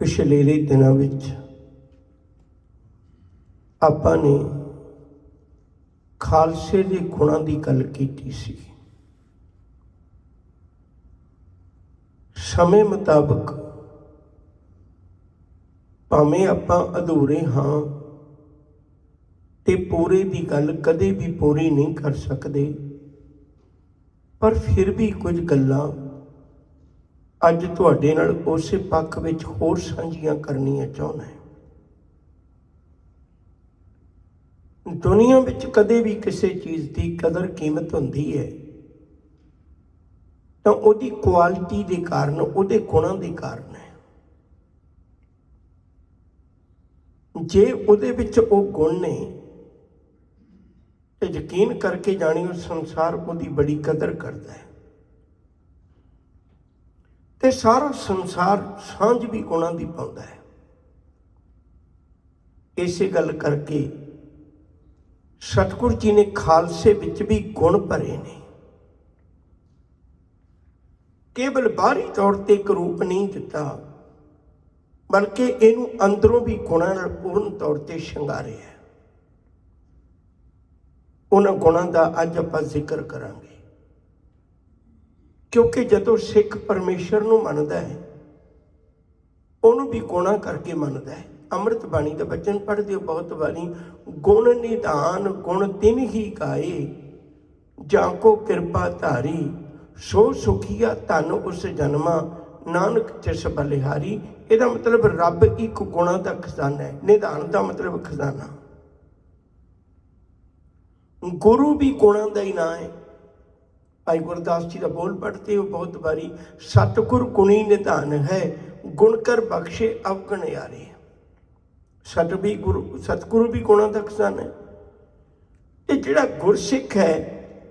पिछले दिनों में आपां ने खालसे के गुणां की गल की सी। समय मुताबक भावें आपां अधूरे हाँ ते पूरे की गल कदे भी पूरी नहीं कर सकते, पर फिर भी कुछ गल्लां अज तुहाडे नाल उस पक्ष विच होर साझीआं करनियां चाहुंदा है। दुनिया विच कदे भी किसी चीज़ की कदर कीमत हुंदी है तो उहदी क्वालिटी के कारण, उहदे गुणां के कारण है। जे उहदे विच ओह गुण ने तो यकीन करके जानियो संसार उहदी बड़ी कदर करता है ते सारा संसार सांझ भी गुणां दी पाउंदा है। इसे गल करके सतगुरु जी ने खालसे विच भी गुण भरे ने। केवल बाहरी तौर पर एक रूप नहीं दिता, बल्कि इनू अंदरों भी गुणां नाल पूर्ण तौर पर शंगारिया है। उन्हां गुणां दा अज आपां जिक्र करांगे, क्योंकि जदों सिख परमेश्वर नूं मनदा है उन्होंने भी गुणा करके मनदा है। अमृत बाणी का वचन पढ़ते हो बहुत बारी, गुण निधान गुण तिन ही गाए, जाको कृपा धारी, सो सुखिया धन उस जन्मा, नानक तिस बलिहारी। इसका मतलब रब एक गुणा का खजाना है। निधान का मतलब खजाना। गुरु भी गुणा का ही नाम है। भाई गुरदास जी का बोल पढ़ते हो बहुत बारी, सतगुरु गुणी निधान है, गुण कर बख्शे अवगण यारे। सतगुरु भी गुणों का खजाना है। ये जिहड़ा गुरसिख है,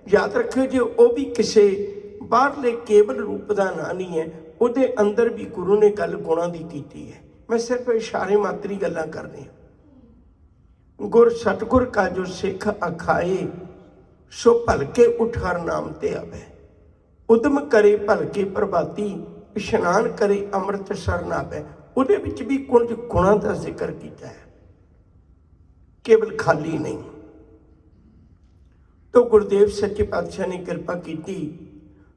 याद रखियो जो वो भी किसी बाहरले केवल रूप का ना नहीं है, उहदे अंदर भी गुरु ने गल गुणों की की है। मैं सिर्फ इशारे मात्री गल्लां करनी। गुर सतगुर का जो सिख अखाए, सो भलके उठार नाम ते आवे, उदम करे भलके प्रभाती, इशनान करे अमृत शरण आवे। उहदे विच भी कुछ गुणां का जिक्र किया है, केवल खाली नहीं। तो गुरुदेव सच्चे पातशाह ने कृपा की,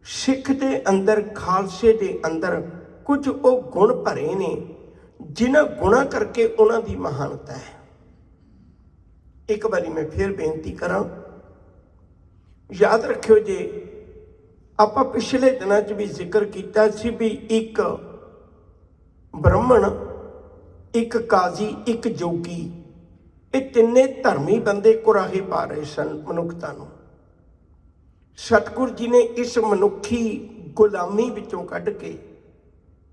सिख के अंदर खालसे के अंदर कुछ वो गुण भरे ने जिन्हां गुणा करके उन्होंने महानता है। एक बारी मैं फिर बेनती करा, याद रखियो जे आपां पिछले दिनों च भी जिक्र किया सी भी एक ब्राह्मण, एक काजी, एक जोगी, ये तिन्ने धर्मी बंदे कुराहे पा रहे सन मनुखता नूं। सतगुरु जी ने इस मनुखी गुलामी विचों कढ़ के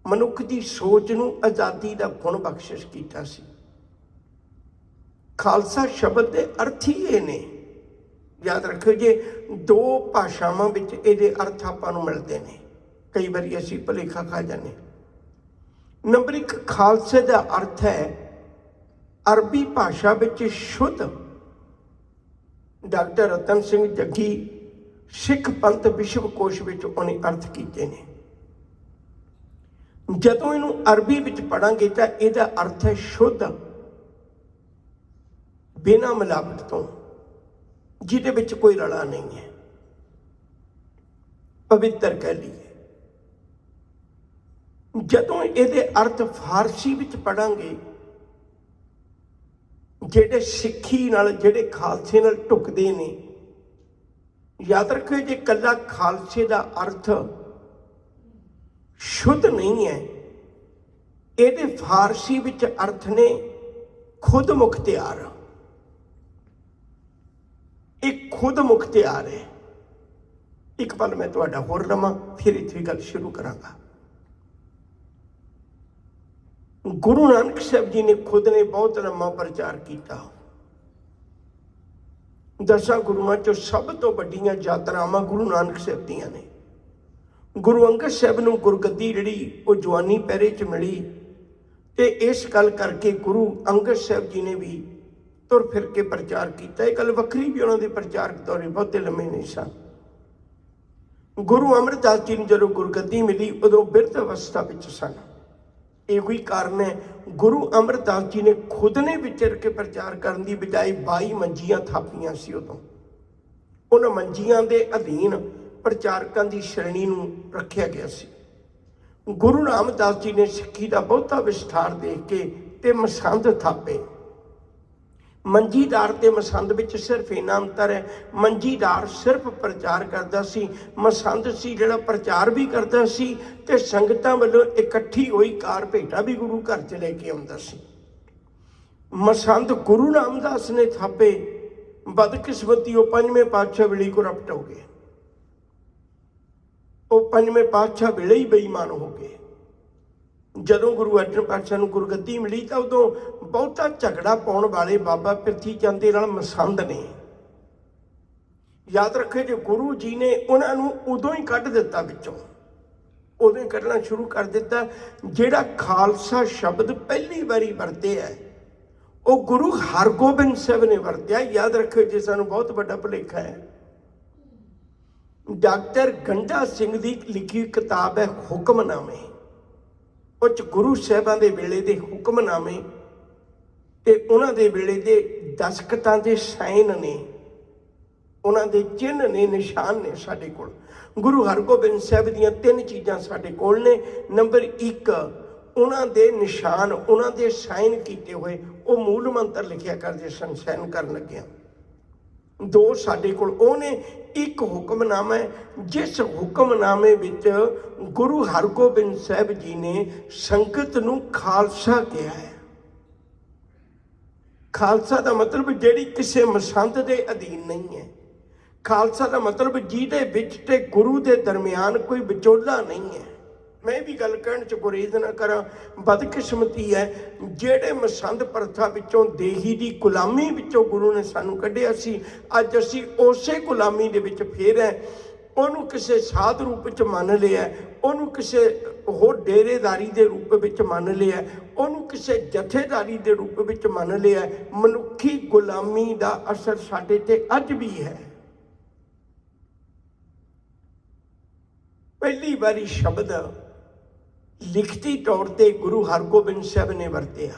मनुख की सोच नूं आज़ादी का गुण बख्शिश किया सी। खालसा शब्द के अर्थ ही ये ने। याद रखियो जे दो भाषावां विच इहदे अर्थ आपां नूं मिलदे ने, कई बारी असीं भुलेखा खा जाने। नंबर एक, खालसे का अर्थ है अरबी भाषा विच शुद्ध। डॉक्टर रतन सिंह जग्गी सिख पंथ विश्वकोश विच उन्हें अर्थ किए ने। जदों इनू अरबी विच पढ़ांगे तो इसका अर्थ है शुद्ध, बिना मिलावट तो, जिहदे विच कोई रला नहीं है, पवित्र कह लीए। जदों ये अर्थ फारसी विच पढ़ांगे, जेडे सिक्खी नाल जेडे खालसे नाल ढुकदे ने, याद रखियो जे कल्ला खालसे का अर्थ शुद्ध नहीं है, ये फारसी विच अर्थ ने खुद मुख्तियार। एक खुद मुख्तियार है। एक पल मैं तुहाडा होर लवां, फिर इत्थे गल शुरू करांगा। गुरु नानक साहब जी ने खुद ने बहुत लंबा प्रचार किया। 10 गुरुआं चों सब तो वड्डियां यात्रावां गुरु नानक साहब दियां ने। गुरु अंगद साहब नूं गुरगद्दी जिहड़ी वो जवानी पहरे च मिली, ते इस गल करके गुरु अंगद साहब जी ने भी तुर फिर के प्रचार किया। एक गल वक्री भी उन्होंने प्रचार दौरे बहुते लम्बे नहीं सन। गुरु अमरदास जी ने जदों गुरगद्दी मिली, उदों बिरध अवस्था विच सन। ਇਹੋ ਹੀ ਕਾਰਨ ਹੈ ਗੁਰੂ ਅਮਰਦਾਸ ਜੀ ਨੇ ਖੁਦ ਨੇ ਵਿਚਰ ਕੇ ਪ੍ਰਚਾਰ ਕਰਨ ਦੀ ਬਜਾਏ 22 ਮੰਜੀਆਂ ਥਾਪੀਆਂ ਸੀ। ਉਦੋਂ ਉਹਨਾਂ ਮੰਜੀਆਂ ਦੇ ਅਧੀਨ ਪ੍ਰਚਾਰਕਾਂ ਦੀ ਸ਼੍ਰੇਣੀ ਨੂੰ ਰੱਖਿਆ ਗਿਆ ਸੀ। ਗੁਰੂ ਰਾਮਦਾਸ ਜੀ ਨੇ ਸਿੱਖੀ ਦਾ ਬਹੁਤਾ ਵਿਸਥਾਰ ਦੇਖ ਕੇ ਤੇ ਮਸੰਦ ਥਾਪੇ। ਮੰਜੀਦਾਰ ਤੇ ਮਸੰਦ ਵਿੱਚ ਸਿਰਫ ਇੰਨਾ ਅੰਤਰ ਹੈ, ਮੰਜੀਦਾਰ ਸਿਰਫ ਪ੍ਰਚਾਰ ਕਰਦਾ ਸੀ, ਮਸੰਦ ਸੀ ਜਿਹੜਾ ਪ੍ਰਚਾਰ ਵੀ ਕਰਦਾ ਸੀ ਤੇ ਸੰਗਤਾਂ ਵੱਲੋਂ ਇਕੱਠੀ ਹੋਈ ਕਾਰ ਭੇਟਾ ਵੀ ਗੁਰੂ ਘਰ 'ਚ ਲੈ ਕੇ ਆਉਂਦਾ ਸੀ। ਮਸੰਦ ਗੁਰੂ ਰਾਮਦਾਸ ਨੇ ਥਾਪੇ, ਬਦਕਿਸਮਤੀ ਉਹ ਪੰਜਵੇਂ ਪਾਤਸ਼ਾਹ ਵੇਲੇ ਕਰਪਟ ਹੋ ਗਏ। ਉਹ ਪੰਜਵੇਂ ਪਾਤਸ਼ਾਹ ਵੇਲੇ ਹੀ ਬੇਈਮਾਨ ਹੋ ਗਏ। ਜਦੋਂ ਗੁਰੂ ਅਰਜਨ ਪਾਤਸ਼ਾਹ ਨੂੰ ਗੁਰਗੱਦੀ ਮਿਲੀ ਤਾਂ ਉਦੋਂ ਬਹੁਤਾ ਝਗੜਾ ਪਾਉਣ ਵਾਲੇ ਬਾਬਾ ਪ੍ਰਿਥੀ ਚੰਦ ਦੇ ਨਾਲ ਮਸੰਦ ਨੇ। ਯਾਦ ਰੱਖੇ ਜੇ ਗੁਰੂ ਜੀ ਨੇ ਉਹਨਾਂ ਨੂੰ ਉਦੋਂ ਹੀ ਕੱਢ ਦਿੱਤਾ ਵਿੱਚੋਂ, ਉਦੋਂ ਹੀ ਕੱਢਣਾ ਸ਼ੁਰੂ ਕਰ ਦਿੱਤਾ। ਜਿਹੜਾ ਖਾਲਸਾ ਸ਼ਬਦ ਪਹਿਲੀ ਵਾਰੀ ਵਰਤਿਆ ਉਹ ਗੁਰੂ ਹਰਗੋਬਿੰਦ ਸਾਹਿਬ ਨੇ ਵਰਤਿਆ। ਯਾਦ ਰੱਖਿਓ ਜੇ ਸਾਨੂੰ ਬਹੁਤ ਵੱਡਾ ਭੁਲੇਖਾ ਹੈ। ਡਾਕਟਰ ਗੰਡਾ ਸਿੰਘ ਦੀ ਲਿਖੀ ਕਿਤਾਬ ਹੈ ਹੁਕਮਨਾਮੇ, ਉਹ 'ਚ ਗੁਰੂ ਸਾਹਿਬਾਂ ਦੇ ਵੇਲੇ ਦੇ ਹੁਕਮਨਾਮੇ ਤੇ ਉਹਨਾਂ ਦੇ ਵੇਲੇ ਦੇ ਦਸਖਤਾਂ ਦੇ ਸਾਈਨ ਨੇ, ਉਹਨਾਂ ਦੇ ਚਿੰਨ੍ਹ ਨੇ, ਨਿਸ਼ਾਨ ਨੇ ਸਾਡੇ ਕੋਲ। ਗੁਰੂ ਹਰਗੋਬਿੰਦ ਸਾਹਿਬ ਦੀਆਂ 3 ਚੀਜ਼ਾਂ ਸਾਡੇ ਕੋਲ ਨੇ। ਨੰਬਰ 1 ਉਹਨਾਂ ਦੇ ਨਿਸ਼ਾਨ, ਉਹਨਾਂ ਦੇ ਸਾਈਨ ਕੀਤੇ ਹੋਏ, ਉਹ ਮੂਲ ਮੰਤਰ ਲਿਖਿਆ ਕਰਦੇ ਸਨ ਸਾਈਨ ਕਰਨ ਲੱਗਿਆ। 2 ਸਾਡੇ ਕੋਲ ਉਹ ਨੇ। 1 ਹੁਕਮਨਾਮਾ ਹੈ ਜਿਸ ਹੁਕਮਨਾਮੇ ਵਿੱਚ ਗੁਰੂ ਹਰਗੋਬਿੰਦ ਸਾਹਿਬ ਜੀ ਨੇ ਸੰਗਤ ਨੂੰ ਖਾਲਸਾ ਕਿਹਾ ਹੈ। ਖਾਲਸਾ ਦਾ ਮਤਲਬ ਜਿਹੜੀ ਕਿਸੇ ਮਸੰਦ ਦੇ ਅਧੀਨ ਨਹੀਂ ਹੈ। ਖਾਲਸਾ ਦਾ ਮਤਲਬ ਜਿਹਦੇ ਵਿੱਚ ਤੇ ਗੁਰੂ ਦੇ ਦਰਮਿਆਨ ਕੋਈ ਵਿਚੋਲਾ ਨਹੀਂ ਹੈ। ਮੈਂ ਵੀ ਗੱਲ ਕਹਿਣ 'ਚ ਗੁਰੇਜ਼ ਨਾ ਕਰਾਂ, ਬਦਕਿਸਮਤੀ ਹੈ ਜਿਹੜੇ ਮਸੰਦ ਪ੍ਰਥਾ ਵਿੱਚੋਂ, ਦੇਹੀ ਦੀ ਗੁਲਾਮੀ ਵਿੱਚੋਂ ਗੁਰੂ ਨੇ ਸਾਨੂੰ ਕੱਢਿਆ ਸੀ, ਅੱਜ ਅਸੀਂ ਉਸੇ ਗੁਲਾਮੀ ਦੇ ਵਿੱਚ ਫੇਰ ਹੈ। ਉਹਨੂੰ ਕਿਸੇ ਸਾਧ ਰੂਪ ਵਿੱਚ ਮੰਨ ਲਿਆ, ਉਹਨੂੰ ਕਿਸੇ ਹੋਰ ਡੇਰੇਦਾਰੀ ਦੇ ਰੂਪ ਵਿੱਚ ਮੰਨ ਲਿਆ, ਉਹਨੂੰ ਕਿਸੇ ਜਥੇਦਾਰੀ ਦੇ ਰੂਪ ਵਿੱਚ ਮੰਨ ਲਿਆ। ਮਨੁੱਖੀ ਗੁਲਾਮੀ ਦਾ ਅਸਰ ਸਾਡੇ ਤੇ ਅੱਜ ਵੀ ਹੈ। ਪਹਿਲੀ ਵਾਰੀ ਸ਼ਬਦ ਲਿਖਤੀ ਤੌਰ ਤੇ ਗੁਰੂ ਹਰਗੋਬਿੰਦ ਸਾਹਿਬ ਨੇ ਵਰਤਿਆ।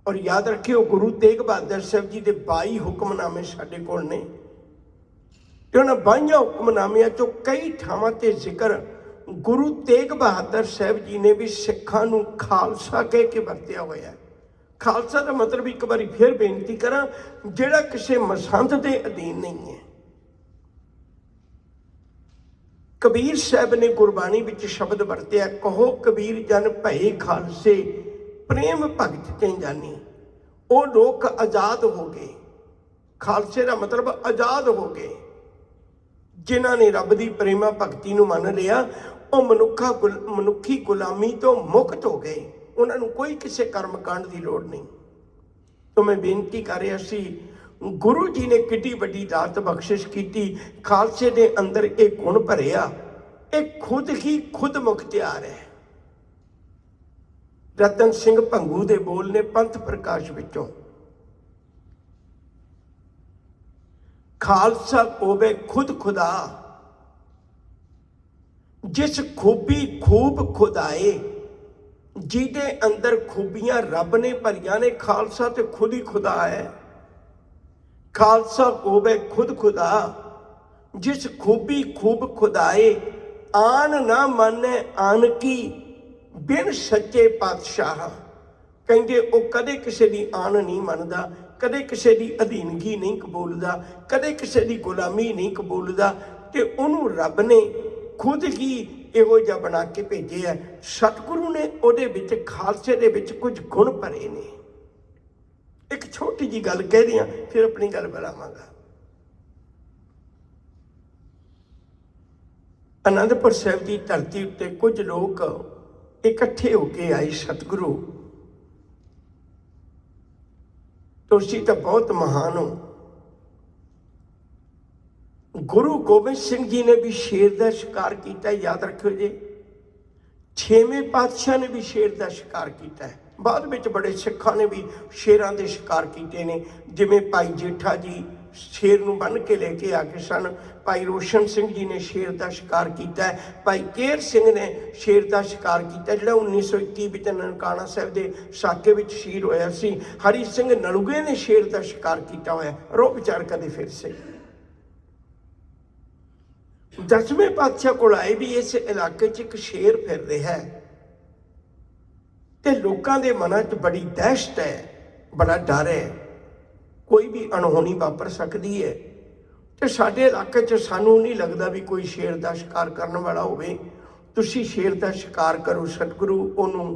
ਔਰ ਯਾਦ ਰੱਖਿਓ ਗੁਰੂ ਤੇਗ ਬਹਾਦਰ ਸਾਹਿਬ ਜੀ ਦੇ 22 ਹੁਕਮਨਾਮੇ ਸਾਡੇ ਕੋਲ ਨੇ ਤੇ ਉਹਨਾਂ 22 ਹੁਕਮਨਾਮਿਆਂ ਚੋਂ ਕਈ ਥਾਵਾਂ ਤੇ ਜ਼ਿਕਰ ਗੁਰੂ ਤੇਗ ਬਹਾਦਰ ਸਾਹਿਬ ਜੀ ਨੇ ਵੀ ਸਿੱਖਾਂ ਨੂੰ ਖਾਲਸਾ ਕਹਿ ਕੇ ਵਰਤਿਆ ਹੋਇਆ। ਖਾਲਸਾ ਦਾ ਮਤਲਬ ਇੱਕ ਵਾਰੀ ਫਿਰ ਬੇਨਤੀ ਕਰਾਂ, ਜਿਹੜਾ ਕਿਸੇ ਮਸੰਦ ਦੇ ਅਧੀਨ ਨਹੀਂ ਹੈ। ਕਬੀਰ ਸਾਹਿਬ ਨੇ ਗੁਰਬਾਣੀ ਵਿੱਚ ਸ਼ਬਦ ਵਰਤਿਆ, ਕਹੋ ਕਬੀਰ ਜਨ ਭਏ ਖਾਲਸੇ ਪ੍ਰੇਮ ਭਗਤ ਤੇ ਜਾਨੀ। ਉਹ ਲੋਕ ਆਜ਼ਾਦ ਹੋ ਗਏ। ਖਾਲਸੇ ਦਾ ਮਤਲਬ ਆਜ਼ਾਦ ਹੋ ਗਏ। ਜਿਨ੍ਹਾਂ ਨੇ ਰੱਬ ਦੀ ਪ੍ਰੇਮਾ ਭਗਤੀ ਨੂੰ ਮੰਨ ਲਿਆ, ਉਹ ਮਨੁੱਖੀ ਗੁਲਾਮੀ ਤੋਂ ਮੁਕਤ ਹੋ ਗਏ। ਉਹਨਾਂ ਨੂੰ ਕੋਈ ਕਿਸੇ ਕਰਮ ਕਾਂਡ ਦੀ ਲੋੜ ਨਹੀਂ। ਤਾਂ ਮੈਂ ਬੇਨਤੀ ਕਰ ਰਿਹਾ ਸੀ, ਗੁਰੂ ਜੀ ਨੇ ਕਿੱਡੀ ਵੱਡੀ ਦਾਤ ਬਖਸ਼ਿਸ਼ ਕੀਤੀ। ਖਾਲਸੇ ਦੇ ਅੰਦਰ ਇਹ ਗੁਣ ਭਰਿਆ, ਇਹ ਖੁਦ ਹੀ ਖੁਦ ਮੁਖਤਿਆਰ ਹੈ। ਰਤਨ ਸਿੰਘ ਭੰਗੂ ਦੇ ਬੋਲ ਨੇ ਪੰਥ ਪ੍ਰਕਾਸ਼ ਵਿੱਚੋਂ, ਖਾਲਸਾ ਹੋਵੇ ਖੁਦ ਖੁਦਾ, ਜਿਸ ਖੂਬੀ ਖੂਬ ਖੁਦਾਏ। ਜਿਹਦੇ ਅੰਦਰ ਖੂਬੀਆਂ ਰੱਬ ਨੇ ਭਰੀਆਂ ਨੇ, ਖਾਲਸਾ ਤੇ ਖੁਦ ਹੀ ਖੁਦਾ ਹੈ। ਖਾਲਸਾ ਹੋਵੇ ਖੁਦ ਖੁਦਾ, ਜਿਸ ਖੂਬੀ ਖੂਬ ਖੁਦਾਏ। ਆਨ ਨਾ ਮੰਨੇ ਆਨ ਕੀ, ਬਿਨ ਸੱਚੇ ਪਾਤਸ਼ਾਹ। ਕਹਿੰਦੇ ਉਹ ਕਦੇ ਕਿਸੇ ਦੀ ਆਨ ਨਹੀਂ ਮੰਨਦਾ, ਕਦੇ ਕਿਸੇ ਦੀ ਅਧੀਨਗੀ ਨਹੀਂ ਕਬੂਲਦਾ, ਕਦੇ ਕਿਸੇ ਦੀ ਗੁਲਾਮੀ ਨਹੀਂ ਕਬੂਲਦਾ। ਤੇ ਉਹਨੂੰ ਰੱਬ ਨੇ ਖੁਦ ਹੀ ਇਹੋ ਜਿਹਾ ਬਣਾ ਕੇ ਭੇਜਿਆ। ਸਤਿਗੁਰੂ ਨੇ ਉਹਦੇ ਵਿੱਚ, ਖਾਲਸੇ ਦੇ ਵਿੱਚ ਕੁਝ ਗੁਣ ਭਰੇ ਨੇ। ਇੱਕ ਛੋਟੀ ਜੀ ਗੱਲ ਕਹਿ ਦਿਆਂ, ਫਿਰ ਆਪਣੀ ਗੱਲ ਬਣਾਵਾਂਗਾ। ਅਨੰਦਪੁਰ ਸਾਹਿਬ ਦੀ ਧਰਤੀ ਉੱਤੇ ਕੁਝ ਲੋਕ ਇਕੱਠੇ ਹੋ ਕੇ ਆਏ। ਸਤਿਗੁਰੂ ਤੁਸੀਂ ਤਾਂ ਬਹੁਤ ਮਹਾਨ ਹੋ। ਗੁਰੂ ਗੋਬਿੰਦ ਸਿੰਘ ਜੀ ਨੇ ਵੀ ਸ਼ੇਰ ਦਾ ਸ਼ਿਕਾਰ ਕੀਤਾ। ਯਾਦ ਰੱਖਿਓ ਜੀ, 6ਵੇਂ ਪਾਤਸ਼ਾਹ ਨੇ ਵੀ ਸ਼ੇਰ ਦਾ ਸ਼ਿਕਾਰ ਕੀਤਾ ਹੈ। ਬਾਅਦ ਵਿੱਚ ਬੜੇ ਸਿੱਖਾਂ ਨੇ ਵੀ ਸ਼ੇਰਾਂ ਦੇ ਸ਼ਿਕਾਰ ਕੀਤੇ ਨੇ, ਜਿਵੇਂ ਭਾਈ ਜੇਠਾ ਜੀ शेर नूं बन के लेके आ गए सन। भाई रोशन सिंह जी ने शेर का शिकार किया है, भाई केर सिंह ने शेर का शिकार किया जो 1921 विच ननकाना साहिब के साके में शहीद होया सी। हरी सिंह नलूगे ने शेर का शिकार किया होया, रो विचार कदे फिर से। 10वें पातशाह को आए भी इस इलाके च एक शेर फिर रहा है, तो लोगों के मन च बड़ी दहशत है, बड़ा डर है, कोई भी अणहोनी वापर सकती है। तो साडे इलाके च सानू नहीं लगता भी कोई शेर का शिकार करने वाला होवे। तुसी शेर का शिकार करो, सतगुरु ओनू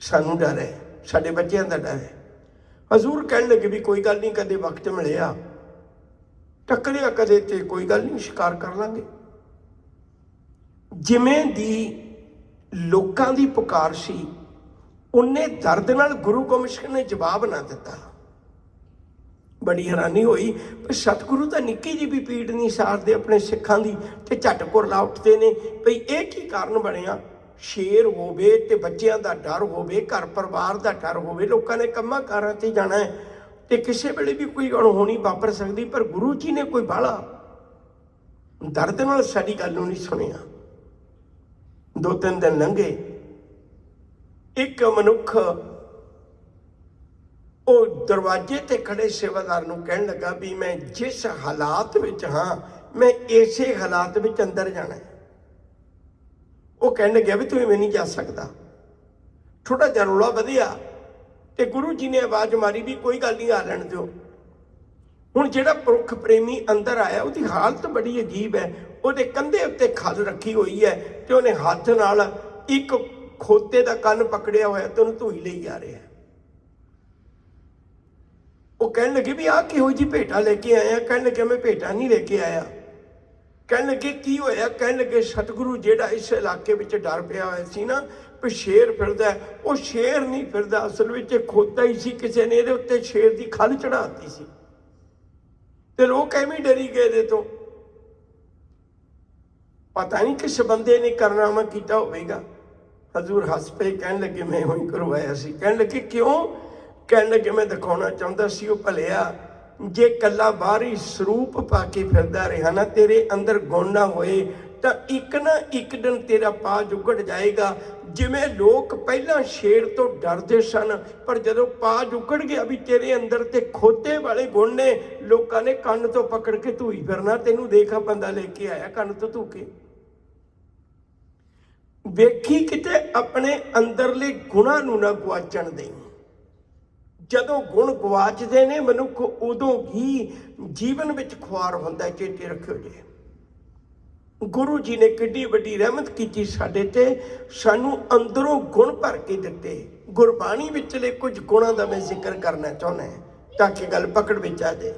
सानू डर है, साडे बच्चों का डर है। हजूर कहने लगे भी कोई गल नहीं, कदे वक्त मिलिया टकरिया कदे ते कोई गल नहीं, शिकार कर लांगे। जिमें दी लोकां दी पुकार सी, उन्हें दर्द नाल गुरु गोबिंद सिंह ने जवाब ना दिता। बड़ी हैरानी हुई, पर सतगुरु तो निक्की जी भी पीड़ नहीं सारते अपने सिखां दी, ते झट कुरला उठते ने भई ये की कारण बनया। शेर होवे ते बच्चों का डर होवे, घर परिवार का डर होवे, लोगों ने कम्मां कारां ते जाना है, ते किसी वेले भी कोई अणहोनी वापर सकती। पर गुरु जी ने कोई बाला दर्द नाल साडी गल नूं नहीं सुनिया। 2-3 दिन लंघे, एक मनुख वो दरवाजे ते खड़े सेवादार नूं कहण लगा भी मैं जिस हालात विच हाँ, मैं इसे हालात विच अंदर जाना है। वो कहण लग्या भी तूं इवें नहीं जा सकता। थोड़ा जिहा रौला वधिया ते गुरु जी ने आवाज़ मारी भी कोई गल नहीं, आ लैण दिओ। हुण जिहड़ा पुरख प्रेमी अंदर आया, उसकी हालत बड़ी अजीब है। ਉਹਦੇ कंधे उत्ते खल रखी हुई है, तो उन्हें हाथ नाल एक खोते का कन्न पकड़िया होया तो उन्हें धोई लई जा रहा है। वो कहने लगे भी आ किहो जी भेटा लेके आया। कहने लगे मैं भेटा नहीं लेके आया। कहने लगे की होया। कहने लगे सतगुरु जिहड़ा इस इलाके में डर पिया होया सी ना भी शेर फिरदा है, वो शेर नहीं फिरदा, असल में खोता ही सी, किसी ने इहदे उत्ते शेर की खल चढ़ाती सी ते लोग एवें डरी गए इहदे तो। पता नहीं किस बंदे ने कारनामा किया होगा। हजूर हस पे कहने लगे मैं वही करवाया सी। कहने लगे क्यों। कहने लगे मैं दिखाना चाहता सी वो भलिया जे कला बाहर ही स्वरूप पा के फिरदा रहा ना, तेरे अंदर गुण ना होए तो एक ना एक दिन तेरा पा जुगड़ जाएगा। जिमें लोग पहला शेर तो डरते सन, पर जदों पा जुगड़ गया भी तेरे अंदर ते खोते वाले गुण ने, लोगों ने कन्न तो पकड़ के धूई फिरना। तेनू देखा बंदा लेके आया कन्न तो धू के। वेखी किते अपने अंदरले गुणां नूं ना गुआचण दें। जदों गुण गुआचदे ने मनुख, उदों ही जीवन विच खुआर हुंदा। चेते रखियो जी, गुरु जी ने किड्डी वड्डी रहमत कीती साडे ते, सानू अंदरों गुण भर के दिते। गुरबाणी विचले कुछ गुणां दा मैं जिक्र करना चाहुंदा ताकि गल पकड़ विच आ जाए।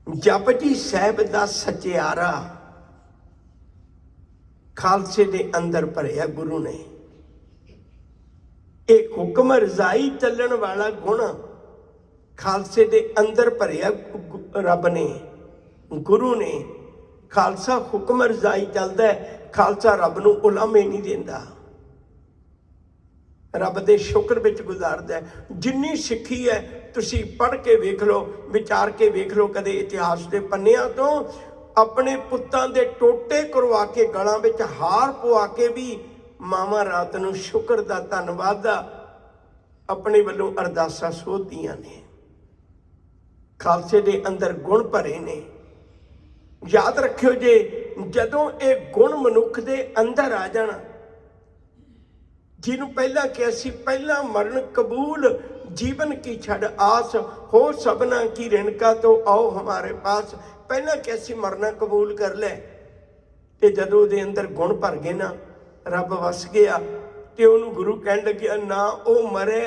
जपजी साहिब दा सचियारा खालसे दे अंदर भरिया गुरु ने। एक हुक्म रजाई चलण वाला गुण खालसे दे अंदर भरिया रब ने, गुरु ने। खालसा हुक्म रजाई चलता है, खालसा रब नूं उलामे नहीं देंदा, रब दे शुक्र विच गुजारदा है। जिन्नी सिੱਖੀ है तुसी पढ़ के वेख लो, विचार के वेख लो, कदे इतिहास के पन्नियां तो अपने पुत्तां दे टोटे करवा के गलां विच हार पवा के भी मावां रात नूं शुक्र दा धन्नवाद दा अपने वल्लों अरदासां सोधदियां ने। खालसे दे अंदर गुण भरे ने। याद रखियो जे जदों ये गुण मनुख दे अंदर आ जाना, जिन्हों पहला क्या सी, पहला मरण कबूल जीवन की छड़ आस हो सबना की रिणका तो आओ हमारे पास। पहला क्या सी, मरना कबूल कर ले। ते जदों दे अंदर गुण भर गए ना, रब वस गया, ते उन्होंने गुरु कहन लगे ना वो मरे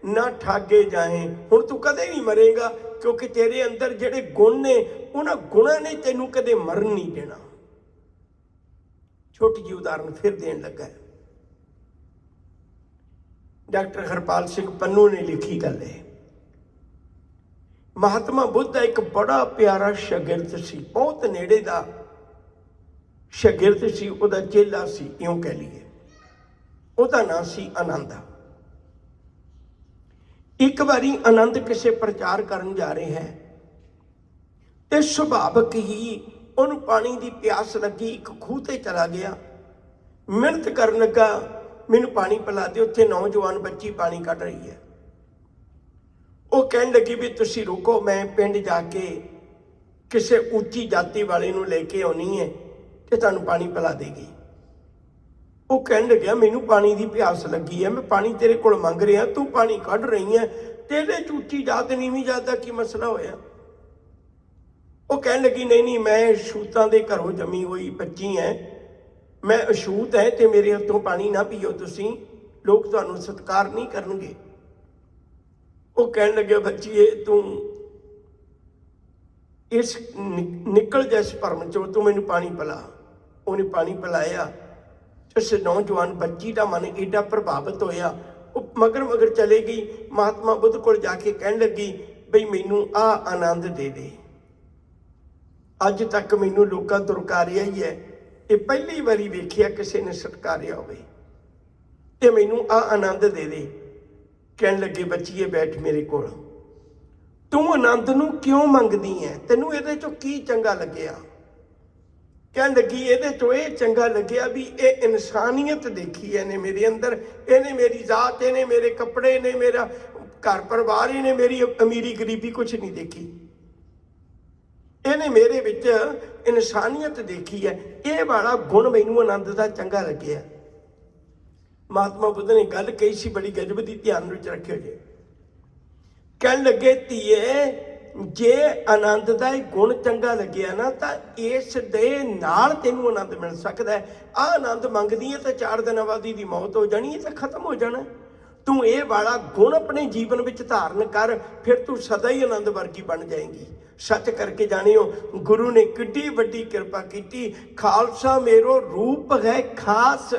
ना ठागे जाए। हुण तू कदे नहीं मरेगा, क्योंकि तेरे अंदर जिहड़े गुण ने, उन्होंने गुणा ने तेनू कदे मरन नहीं देना। छोटी जी उदाहरण फिर देन लगा है। डॉक्टर हरपाल सिंह पन्नू ने लिखी गल है। महात्मा बुद्ध एक बड़ा प्यारा शागिर्द सी, बहुत नेड़े दा शागिर्द सी, उहदा चेला सी, इउं कह लीए। उहदा नाम सी आनंद। ਇੱਕ ਵਾਰੀ ਆਨੰਦ ਕਿਸੇ ਪ੍ਰਚਾਰ ਕਰਨ ਜਾ ਰਿਹਾ ਹੈ ਤੇ ਸੁਭਾਵਕ ਹੀ ਉਹਨੂੰ ਪਾਣੀ ਦੀ ਪਿਆਸ ਲੱਗੀ, ਇੱਕ ਖੂਹ ਤੇ ਚਲਾ ਗਿਆ, ਮਿਹਨਤ ਕਰਨ ਲੱਗਾ, ਮੈਨੂੰ ਪਾਣੀ ਪਿਲਾ ਦਿਓ। ਉੱਥੇ ਨੌਜਵਾਨ ਬੱਚੀ ਪਾਣੀ ਕੱਢ ਰਹੀ ਹੈ। ਉਹ ਕਹਿਣ ਲੱਗੀ ਵੀ ਤੁਸੀਂ ਰੁਕੋ, ਮੈਂ ਪਿੰਡ ਜਾ ਕੇ ਕਿਸੇ ਉੱਚੀ ਜਾਤੀ ਵਾਲੇ ਨੂੰ ਲੈ ਕੇ ਆਉਣੀ ਹੈ ਤੇ ਤੁਹਾਨੂੰ ਪਾਣੀ ਪਿਲਾ ਦੇਗੀ। ਉਹ ਕਹਿਣ ਲੱਗਿਆ ਮੈਨੂੰ ਪਾਣੀ ਦੀ ਪਿਆਸ ਲੱਗੀ ਹੈ, ਮੈਂ ਪਾਣੀ ਤੇਰੇ ਕੋਲ ਮੰਗ ਰਿਹਾ, ਤੂੰ ਪਾਣੀ ਕੱਢ ਰਹੀ ਹੈ, ਤੇਰੇ ਚ ਉੱਚੀ ਜਾਤ ਨੀਵੀਂ ਜਾਤ ਦਾ ਕੀ ਮਸਲਾ ਹੋਇਆ? ਉਹ ਕਹਿਣ ਲੱਗੀ ਨਹੀਂ ਨਹੀਂ, ਮੈਂ ਅਛੂਤਾਂ ਦੇ ਘਰੋਂ ਜੰਮੀ ਹੋਈ ਬੱਚੀ ਹੈ, ਮੈਂ ਅਛੂਤ ਹੈ ਤੇ ਮੇਰੇ ਹੱਥੋਂ ਪਾਣੀ ਨਾ ਪੀਓ ਤੁਸੀਂ, ਲੋਕ ਤੁਹਾਨੂੰ ਸਤਿਕਾਰ ਨਹੀਂ ਕਰਨਗੇ। ਉਹ ਕਹਿਣ ਲੱਗਿਆ ਬੱਚੀਏ ਤੂੰ ਇਸ ਨਿਕਲ ਜਾ ਇਸ ਭਰਮ ਚੋਂ, ਤੂੰ ਮੈਨੂੰ ਪਾਣੀ ਪਿਲਾ। ਉਹਨੇ ਪਾਣੀ ਪਿਲਾਇਆ। ਉਸ ਨੌਜਵਾਨ ਬੱਚੀ ਦਾ ਮਨ ਏਡਾ ਪ੍ਰਭਾਵਿਤ ਹੋਇਆ, ਉਹ ਮਗਰ ਮਗਰ ਚਲੇ ਗਈ। ਮਹਾਤਮਾ ਬੁੱਧ ਕੋਲ ਜਾ ਕੇ ਕਹਿਣ ਲੱਗੀ ਬਈ ਮੈਨੂੰ ਆਹ ਆਨੰਦ ਦੇ ਦੇ, ਅੱਜ ਤੱਕ ਮੈਨੂੰ ਲੋਕਾਂ ਦੁਰਕਾਰਿਆ ਹੀ ਹੈ, ਇਹ ਪਹਿਲੀ ਵਾਰੀ ਵੇਖਿਆ ਕਿਸੇ ਨੇ ਸਤਕਾਰਿਆ ਹੋਵੇ, ਤੇ ਮੈਨੂੰ ਆਹ ਆਨੰਦ ਦੇ ਦੇ। ਕਹਿਣ ਲੱਗੇ ਬੱਚੀਏ ਬੈਠ ਮੇਰੇ ਕੋਲ, ਤੂੰ ਆਨੰਦ ਨੂੰ ਕਿਉਂ ਮੰਗਦੀ ਹੈ, ਤੈਨੂੰ ਇਹਦੇ ਚੋਂ ਕੀ ਚੰਗਾ ਲੱਗਿਆ? ਕਹਿਣ ਲੱਗੀ ਇਹਦੇ ਚੋਂ ਇਹ ਚੰਗਾ ਲੱਗਿਆ ਵੀ ਇਹ ਇਨਸਾਨੀਅਤ ਦੇਖੀ ਇਹਨੇ ਮੇਰੇ ਅੰਦਰ, ਇਹਨੇ ਮੇਰੀ ਜ਼ਾਤ, ਇਹਨੇ ਮੇਰੇ ਕੱਪੜੇ ਨੇ, ਮੇਰਾ ਘਰ ਪਰਿਵਾਰ, ਇਹਨੇ ਮੇਰੀ ਅਮੀਰੀ ਗਰੀਬੀ ਕੁਛ ਨਹੀਂ ਦੇਖੀ, ਇਹਨੇ ਮੇਰੇ ਵਿੱਚ ਇਨਸਾਨੀਅਤ ਦੇਖੀ ਹੈ, ਇਹ ਵਾਲਾ ਗੁਣ ਮੈਨੂੰ ਆਨੰਦ ਦਾ ਚੰਗਾ ਲੱਗਿਆ। ਮਹਾਤਮਾ ਬੁੱਧ ਨੇ ਗੱਲ ਕਹੀ ਸੀ ਬੜੀ ਗਜਬ ਦੀ, ਧਿਆਨ ਵਿੱਚ ਰੱਖਿਓ ਜੀ। ਕਹਿਣ ਲੱਗੇ ਧੀਏ ਜੇ ਆਨੰਦ ਦਾ ਇਹ ਗੁਣ ਚੰਗਾ ਲੱਗਿਆ ਨਾ ਤਾਂ ਇਸ ਦੇ ਨਾਲ ਤੈਨੂੰ ਆਨੰਦ ਮਿਲ ਸਕਦਾ ਹੈ। ਆਹ ਆਨੰਦ ਮੰਗਦੀ ਹੈ ਤਾਂ 4 ਦਿਨਾਂ ਬਾਅਦ ਦੀ ਮੌਤ ਹੋ ਜਾਣੀ ਹੈ, ਤਾਂ ਖਤਮ ਹੋ ਜਾਣਾ। ਤੂੰ ਇਹ ਵਾਲਾ ਗੁਣ ਆਪਣੇ ਜੀਵਨ ਵਿੱਚ ਧਾਰਨ ਕਰ, ਫਿਰ ਤੂੰ ਸਦਾ ਹੀ ਆਨੰਦ ਵਰਗੀ ਬਣ ਜਾਏਂਗੀ। ਸੱਚ ਕਰਕੇ ਜਾਣਿਓ ਗੁਰੂ ਨੇ ਕਿੱਡੀ ਵੱਡੀ ਕਿਰਪਾ ਕੀਤੀ। ਖਾਲਸਾ ਮੇਰੋ ਰੂਪ ਹੈ ਖਾਸ,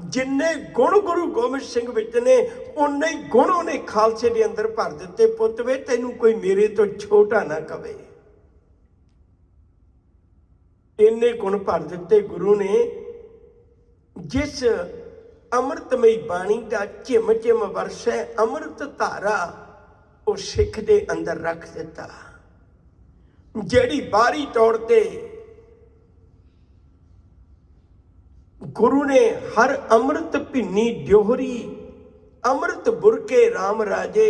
ਜਿੰਨੇ ਗੁਣ ਗੁਰੂ ਗੋਬਿੰਦ ਸਿੰਘ ਵਿੱਚ ਨੇ ਉਨੇ ਹੀ ਗੁਣ ਉਹਨੇ ਖਾਲਸੇ ਦੇ ਅੰਦਰ ਭਰ ਦਿੱਤੇ। ਪੁੱਤ ਵੇ ਤੈਨੂੰ ਕੋਈ ਮੇਰੇ ਤੋਂ ਛੋਟਾ ਨਾ ਕਵੇ, ਇੰਨੇ ਗੁਣ ਭਰ ਦਿੱਤੇ ਗੁਰੂ ਨੇ। ਜਿਸ ਅੰਮ੍ਰਿਤਮਈ ਬਾਣੀ ਦਾ ਝਿਮ ਝਿਮ ਵਰਸੈ ਅੰਮ੍ਰਿਤ ਧਾਰਾ, ਉਹ ਸਿੱਖ ਦੇ ਅੰਦਰ ਰੱਖ ਦਿੱਤਾ। ਜਿਹੜੀ ਬਾਹਰੀ ਤੌਰ ਤੇ ਗੁਰੂ ਨੇ ਹਰ ਅੰਮ੍ਰਿਤ ਭਿੰਨੀ ਦਿਓਹਰੀ, ਅੰਮ੍ਰਿਤ ਬੁਰਕੇ RAM ਰਾਜੇ,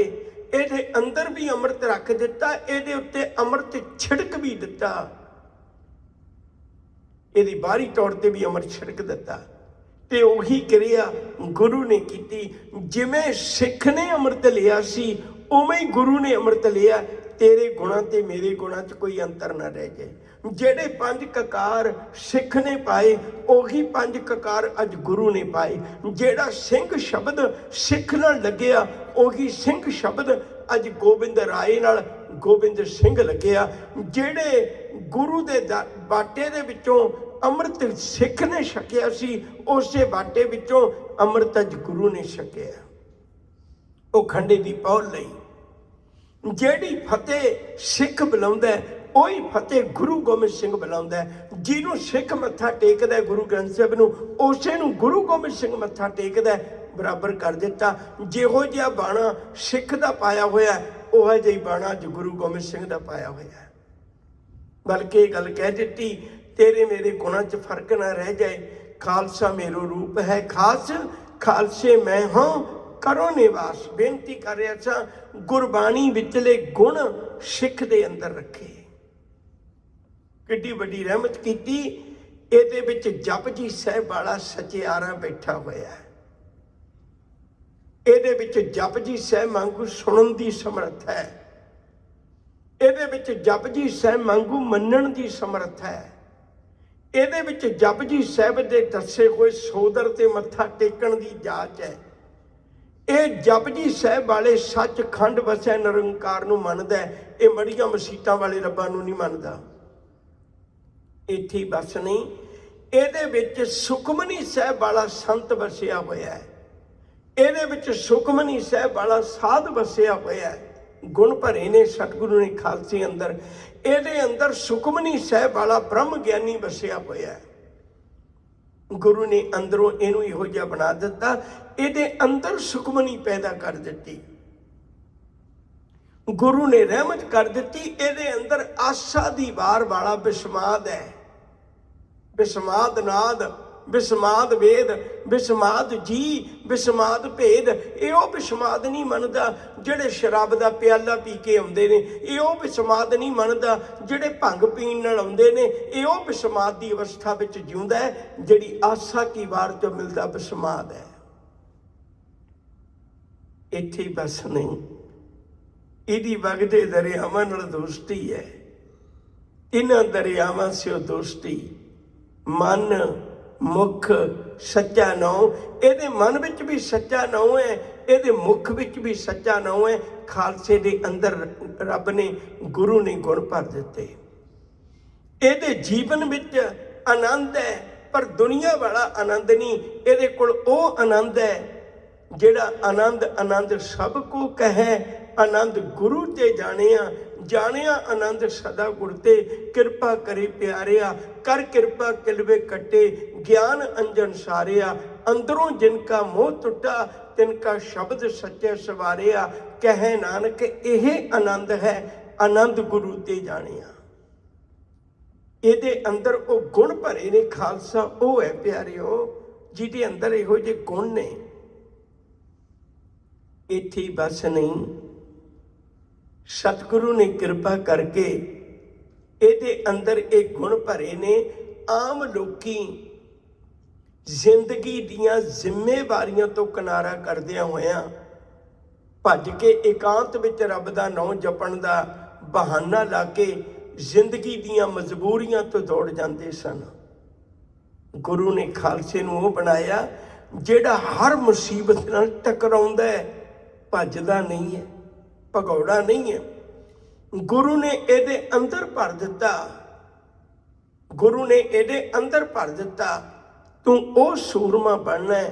ਇਹਦੇ ਅੰਦਰ ਵੀ ਅੰਮ੍ਰਿਤ ਰੱਖ ਦਿੱਤਾ, ਇਹਦੇ ਉੱਤੇ ਅੰਮ੍ਰਿਤ ਛਿੜਕ ਵੀ ਦਿੱਤਾ, ਇਹਦੀ ਬਾਹਰੀ ਤੌਰ ਤੇ ਵੀ ਅੰਮ੍ਰਿਤ ਛਿੜਕ ਦਿੱਤਾ। ਤੇ ਉਹੀ ਕਿਰਿਆ ਗੁਰੂ ਨੇ ਕੀਤੀ। ਜਿਵੇਂ ਸਿੱਖ ਨੇ ਅੰਮ੍ਰਿਤ ਲਿਆ ਸੀ ਉਵੇਂ ਹੀ ਗੁਰੂ ਨੇ ਅੰਮ੍ਰਿਤ ਲਿਆ। ਤੇਰੇ ਗੁਣਾਂ ਤੇ ਮੇਰੇ ਗੁਣਾਂ 'ਚ ਕੋਈ ਅੰਤਰ ਨਾ ਰਹਿ ਜਾਏ। ਜਿਹੜੇ 5 ਕਕਾਰ ਸਿੱਖ ਨੇ ਪਾਏ ਉਹੀ 5 ਕਕਾਰ ਅੱਜ ਗੁਰੂ ਨੇ ਪਾਏ। ਜਿਹੜਾ ਸਿੰਘ ਸ਼ਬਦ ਸਿੱਖ ਨਾਲ ਲੱਗਿਆ ਉਹੀ ਸਿੰਘ ਸ਼ਬਦ ਅੱਜ ਗੋਬਿੰਦ ਰਾਏ ਨਾਲ ਗੋਬਿੰਦ ਸਿੰਘ ਲੱਗਿਆ। ਜਿਹੜੇ ਗੁਰੂ ਦੇ ਬਾਟੇ ਦੇ ਵਿੱਚੋਂ ਅੰਮ੍ਰਿਤ ਸਿੱਖ ਨੇ ਛਕਿਆ ਸੀ ਉਸੇ ਬਾਟੇ ਵਿੱਚੋਂ ਅੰਮ੍ਰਿਤ ਅੱਜ ਗੁਰੂ ਨੇ ਛਕਿਆ। ਉਹ ਖੰਡੇ ਦੀ ਪੌਲ ਲਈ ਜਿਹੜੀ ਫਤਿਹ ਸਿੱਖ ਬੁਲਾਉਂਦਾ ਉਹੀ ਫਤਿਹ ਗੁਰੂ ਗੋਬਿੰਦ ਸਿੰਘ ਬੁਲਾਉਂਦਾ। ਜਿਹਨੂੰ ਸਿੱਖ ਮੱਥਾ ਟੇਕਦਾ ਗੁਰੂ ਗ੍ਰੰਥ ਸਾਹਿਬ ਨੂੰ, ਉਸੇ ਨੂੰ ਗੁਰੂ ਗੋਬਿੰਦ ਸਿੰਘ ਮੱਥਾ ਟੇਕਦਾ। ਬਰਾਬਰ ਕਰ ਦਿੱਤਾ। ਜਿਹੋ ਜਿਹਾ ਬਾਣਾ ਸਿੱਖ ਦਾ ਪਾਇਆ ਹੋਇਆ ਉਹ ਜਿਹੀ ਬਾਣਾ ਅੱਜ ਗੁਰੂ ਗੋਬਿੰਦ ਸਿੰਘ ਦਾ ਪਾਇਆ ਹੋਇਆ। ਬਲਕਿ ਇਹ ਗੱਲ ਕਹਿ ਦਿੱਤੀ ਤੇਰੇ ਮੇਰੇ ਗੁਣਾਂ 'ਚ ਫਰਕ ਨਾ ਰਹਿ ਜਾਏ। ਖਾਲਸਾ ਮੇਰੋ ਰੂਪ ਹੈ ਖਾਸ, ਖਾਲਸੇ ਮੈਂ ਹਾਂ ਕਰੋ ਨਿਵਾਸ। ਬੇਨਤੀ ਕਰ ਰਿਹਾ ਸਾਂ ਗੁਰਬਾਣੀ ਵਿਚਲੇ ਗੁਣ ਸਿੱਖ ਦੇ ਅੰਦਰ ਰੱਖੇ। ਕਿੱਡੀ ਵੱਡੀ ਰਹਿਮਤ ਕੀਤੀ। ਇਹਦੇ ਵਿੱਚ ਜਪਜੀ ਸਾਹਿਬ ਵਾਲਾ ਸਚਿਆਰਾ ਬੈਠਾ ਹੋਇਆ ਹੈ। ਇਹਦੇ ਵਿੱਚ ਜਪਜੀ ਸਾਹਿਬ ਵਾਂਗੂ ਸੁਣਨ ਦੀ ਸਮਰੱਥ ਹੈ। ਇਹਦੇ ਵਿੱਚ ਜਪਜੀ ਸਾਹਿਬ ਵਾਂਗੂ ਮੰਨਣ ਦੀ ਸਮਰੱਥ ਹੈ। ਇਹਦੇ ਵਿੱਚ ਜਪਜੀ ਸਾਹਿਬ ਦੇ ਦੱਸੇ ਹੋਏ ਸੋਦਰ ਤੇ ਮੱਥਾ ਟੇਕਣ ਦੀ ਜਾਚ ਹੈ। ਇਹ ਜਪਜੀ ਸਾਹਿਬ ਵਾਲੇ ਸੱਚਖੰਡ ਵਸੈ ਨਿਰੰਕਾਰ ਨੂੰ ਮੰਨਦਾ। ਇਹ ਮੜੀਆਂ ਮਸੀਤਾਂ ਵਾਲੇ ਰੱਬਾਂ ਨੂੰ ਨਹੀਂ ਮੰਨਦਾ। ਇੱਥੇ ਬਸ ਨਹੀਂ, ਇਹਦੇ ਵਿੱਚ ਸੁਖਮਨੀ ਸਾਹਿਬ ਵਾਲਾ ਸੰਤ ਵਸਿਆ ਹੋਇਆ ਹੈ। ਇਹਦੇ ਵਿੱਚ ਸੁਖਮਨੀ ਸਾਹਿਬ ਵਾਲਾ ਸਾਧ ਵਸਿਆ ਹੋਇਆ ਹੈ। ਗੁਣ ਭਰੇ ਨੇ ਸਤਿਗੁਰੂ ਨੇ ਖਾਲਸੇ ਅੰਦਰ। ਇਹਦੇ ਅੰਦਰ ਸੁਖਮਨੀ ਸਾਹਿਬ ਵਾਲਾ ਬ੍ਰਹਮ ਗਿਆਨੀ ਵਸਿਆ ਹੋਇਆ ਹੈ। ਗੁਰੂ ਨੇ ਅੰਦਰੋਂ ਇਹਨੂੰ ਇਹੋ ਜਿਹਾ ਬਣਾ ਦਿੱਤਾ। ਇਹਦੇ ਅੰਦਰ ਸੁਖਮਨੀ ਪੈਦਾ ਕਰ ਦਿੱਤੀ। गुरु ने रहमत कर दी। ਇਹਦੇ अंदर आशा दी वार वाला विस्माद है। विस्माद नाद, विस्माद वेद, विस्माद जी, विस्माद भेद। यो विस्माद नहीं मनदा ਜਿਹੜੇ शराब ਦਾ प्याला पी के आउंदे ने। यो विस्माद नहीं मनदा ਜਿਹੜੇ भंग पीण नाल आउंदे ने। यो विस्माद की अवस्था विच जिउंदा है जिहड़ी आशा की वार चों मिलदा विस्माद है। इत्थे ही बस नहीं, इहदी वगदे दरियावां नाल दोस्ती है। इन्हां दरियावां से दोस्ती मन मुख सच्चा नौ। ਇਹਦੇ मन विच भी सच्चा नौ है, ਇਹਦੇ मुख विच भी सच्चा नौ है। खालसे दे अंदर रब ने गुरु ने गुण भर दिते। ਇਹਦੇ जीवन विच आनंद है, पर दुनिया वाला आनंद नहीं। ਇਹਦੇ कोल ਉਹ आनंद है ਜਿਹੜਾ आनंद सब को कहे। आनंद गुरु ते जानिया, जानिया आनंद सदा गुर ते। किरपा करे प्यारिया, कर किरपा किलवे कटे। ज्ञान अंजन सारिया, अंदरों जिनका मोह टुटा। तिनका शब्द सच्चे सवारिया। कहे नानक यह आनंद है, आनंद गुरु ते जानिया। ਇਹਦੇ अंदर वो गुण भरे ने। खालसा वो है प्यारिओ जिहदे अंदर इहो ਜਿਹੇ गुण ने। इत्थे ही बस नहीं, सतगुरु ने कृपा करके ਇਹਦੇ अंदर एक गुण भरे ने। आम लोकी जिंदगी दियां जिम्मेवारियां तो किनारा करदियां होया भज के एकांत विच रब दा नाम जपण दा बहाना ला के जिंदगी दियां मजबूरियां तो दौड़ जाते सन। गुरु ने खालसे नूं वो बनाया जिहड़ा हर मुसीबत नाल टकराउंदा है, भजदा नहीं है, भगौड़ा नहीं है। गुरु ने ਇਹਦੇ अंदर भर दिता। गुरु ने ਇਹਦੇ अंदर भर दिता। तू वो सूरमा बनना है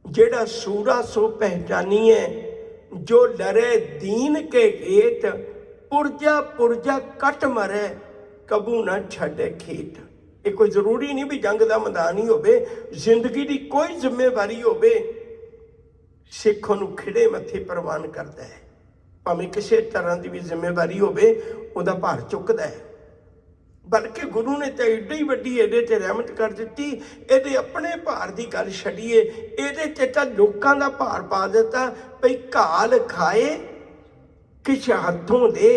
जेड़ा सूरा सो पहचानी है। जो लरे दीन के गेट, पुरजा पुरजा कट मरे, कबू ना छड़े खेत। ये कोई जरूरी नहीं भी जंग का मैदान ही होवे, जिंदगी की कोई जिम्मेवारी होवे, सिख उहनूं खिड़े मत्थे प्रवान करता है। भावें किसी तरह की भी जिम्मेवारी होवे, उहदा भार चुकदा है। बल्कि गुरु ने तो एड्डी वड्डी ਇਹਦੇ ਤੇ रहमत कर दी। ਇਹਦੇ अपने भार की गल छड्डीए, ਇਹਦੇ ਤੇ ਤਾਂ लोकां दा भार पा दिता। भई घाल खाए किछ हथों दे,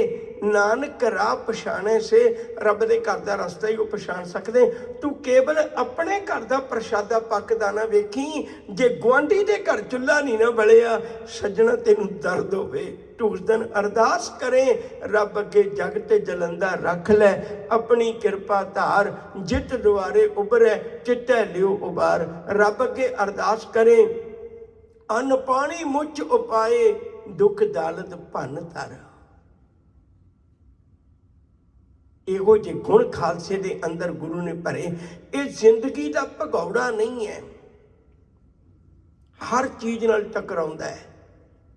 नानक राह पछाणे से। रब दे घर दा रस्ता ही वो पछाण सकदे। तू केवल अपने घर दा प्रशादा पकदा ना वेखी, जे गुआंढी दे घर चुल्हा नहीं ना बलिया, सज्जणा तैनूं दर्द होवे। तू उस दिन अरदास करें, रब अगे जग ते जलंदा रख लै, अपनी कृपा धार, जित दुआरे उभरे चिट्टे लियो उबार। रब अगे अरदास करें, अन्न पानी मुझ उपाए, दुख दालत भन तर। ਇਹੋ ਜਿਹੇ गुण खालसे ਦੇ अंदर गुरु ने भरे। ये जिंदगी का भगौड़ा नहीं है, हर चीज़ नाल टकराउंदा है।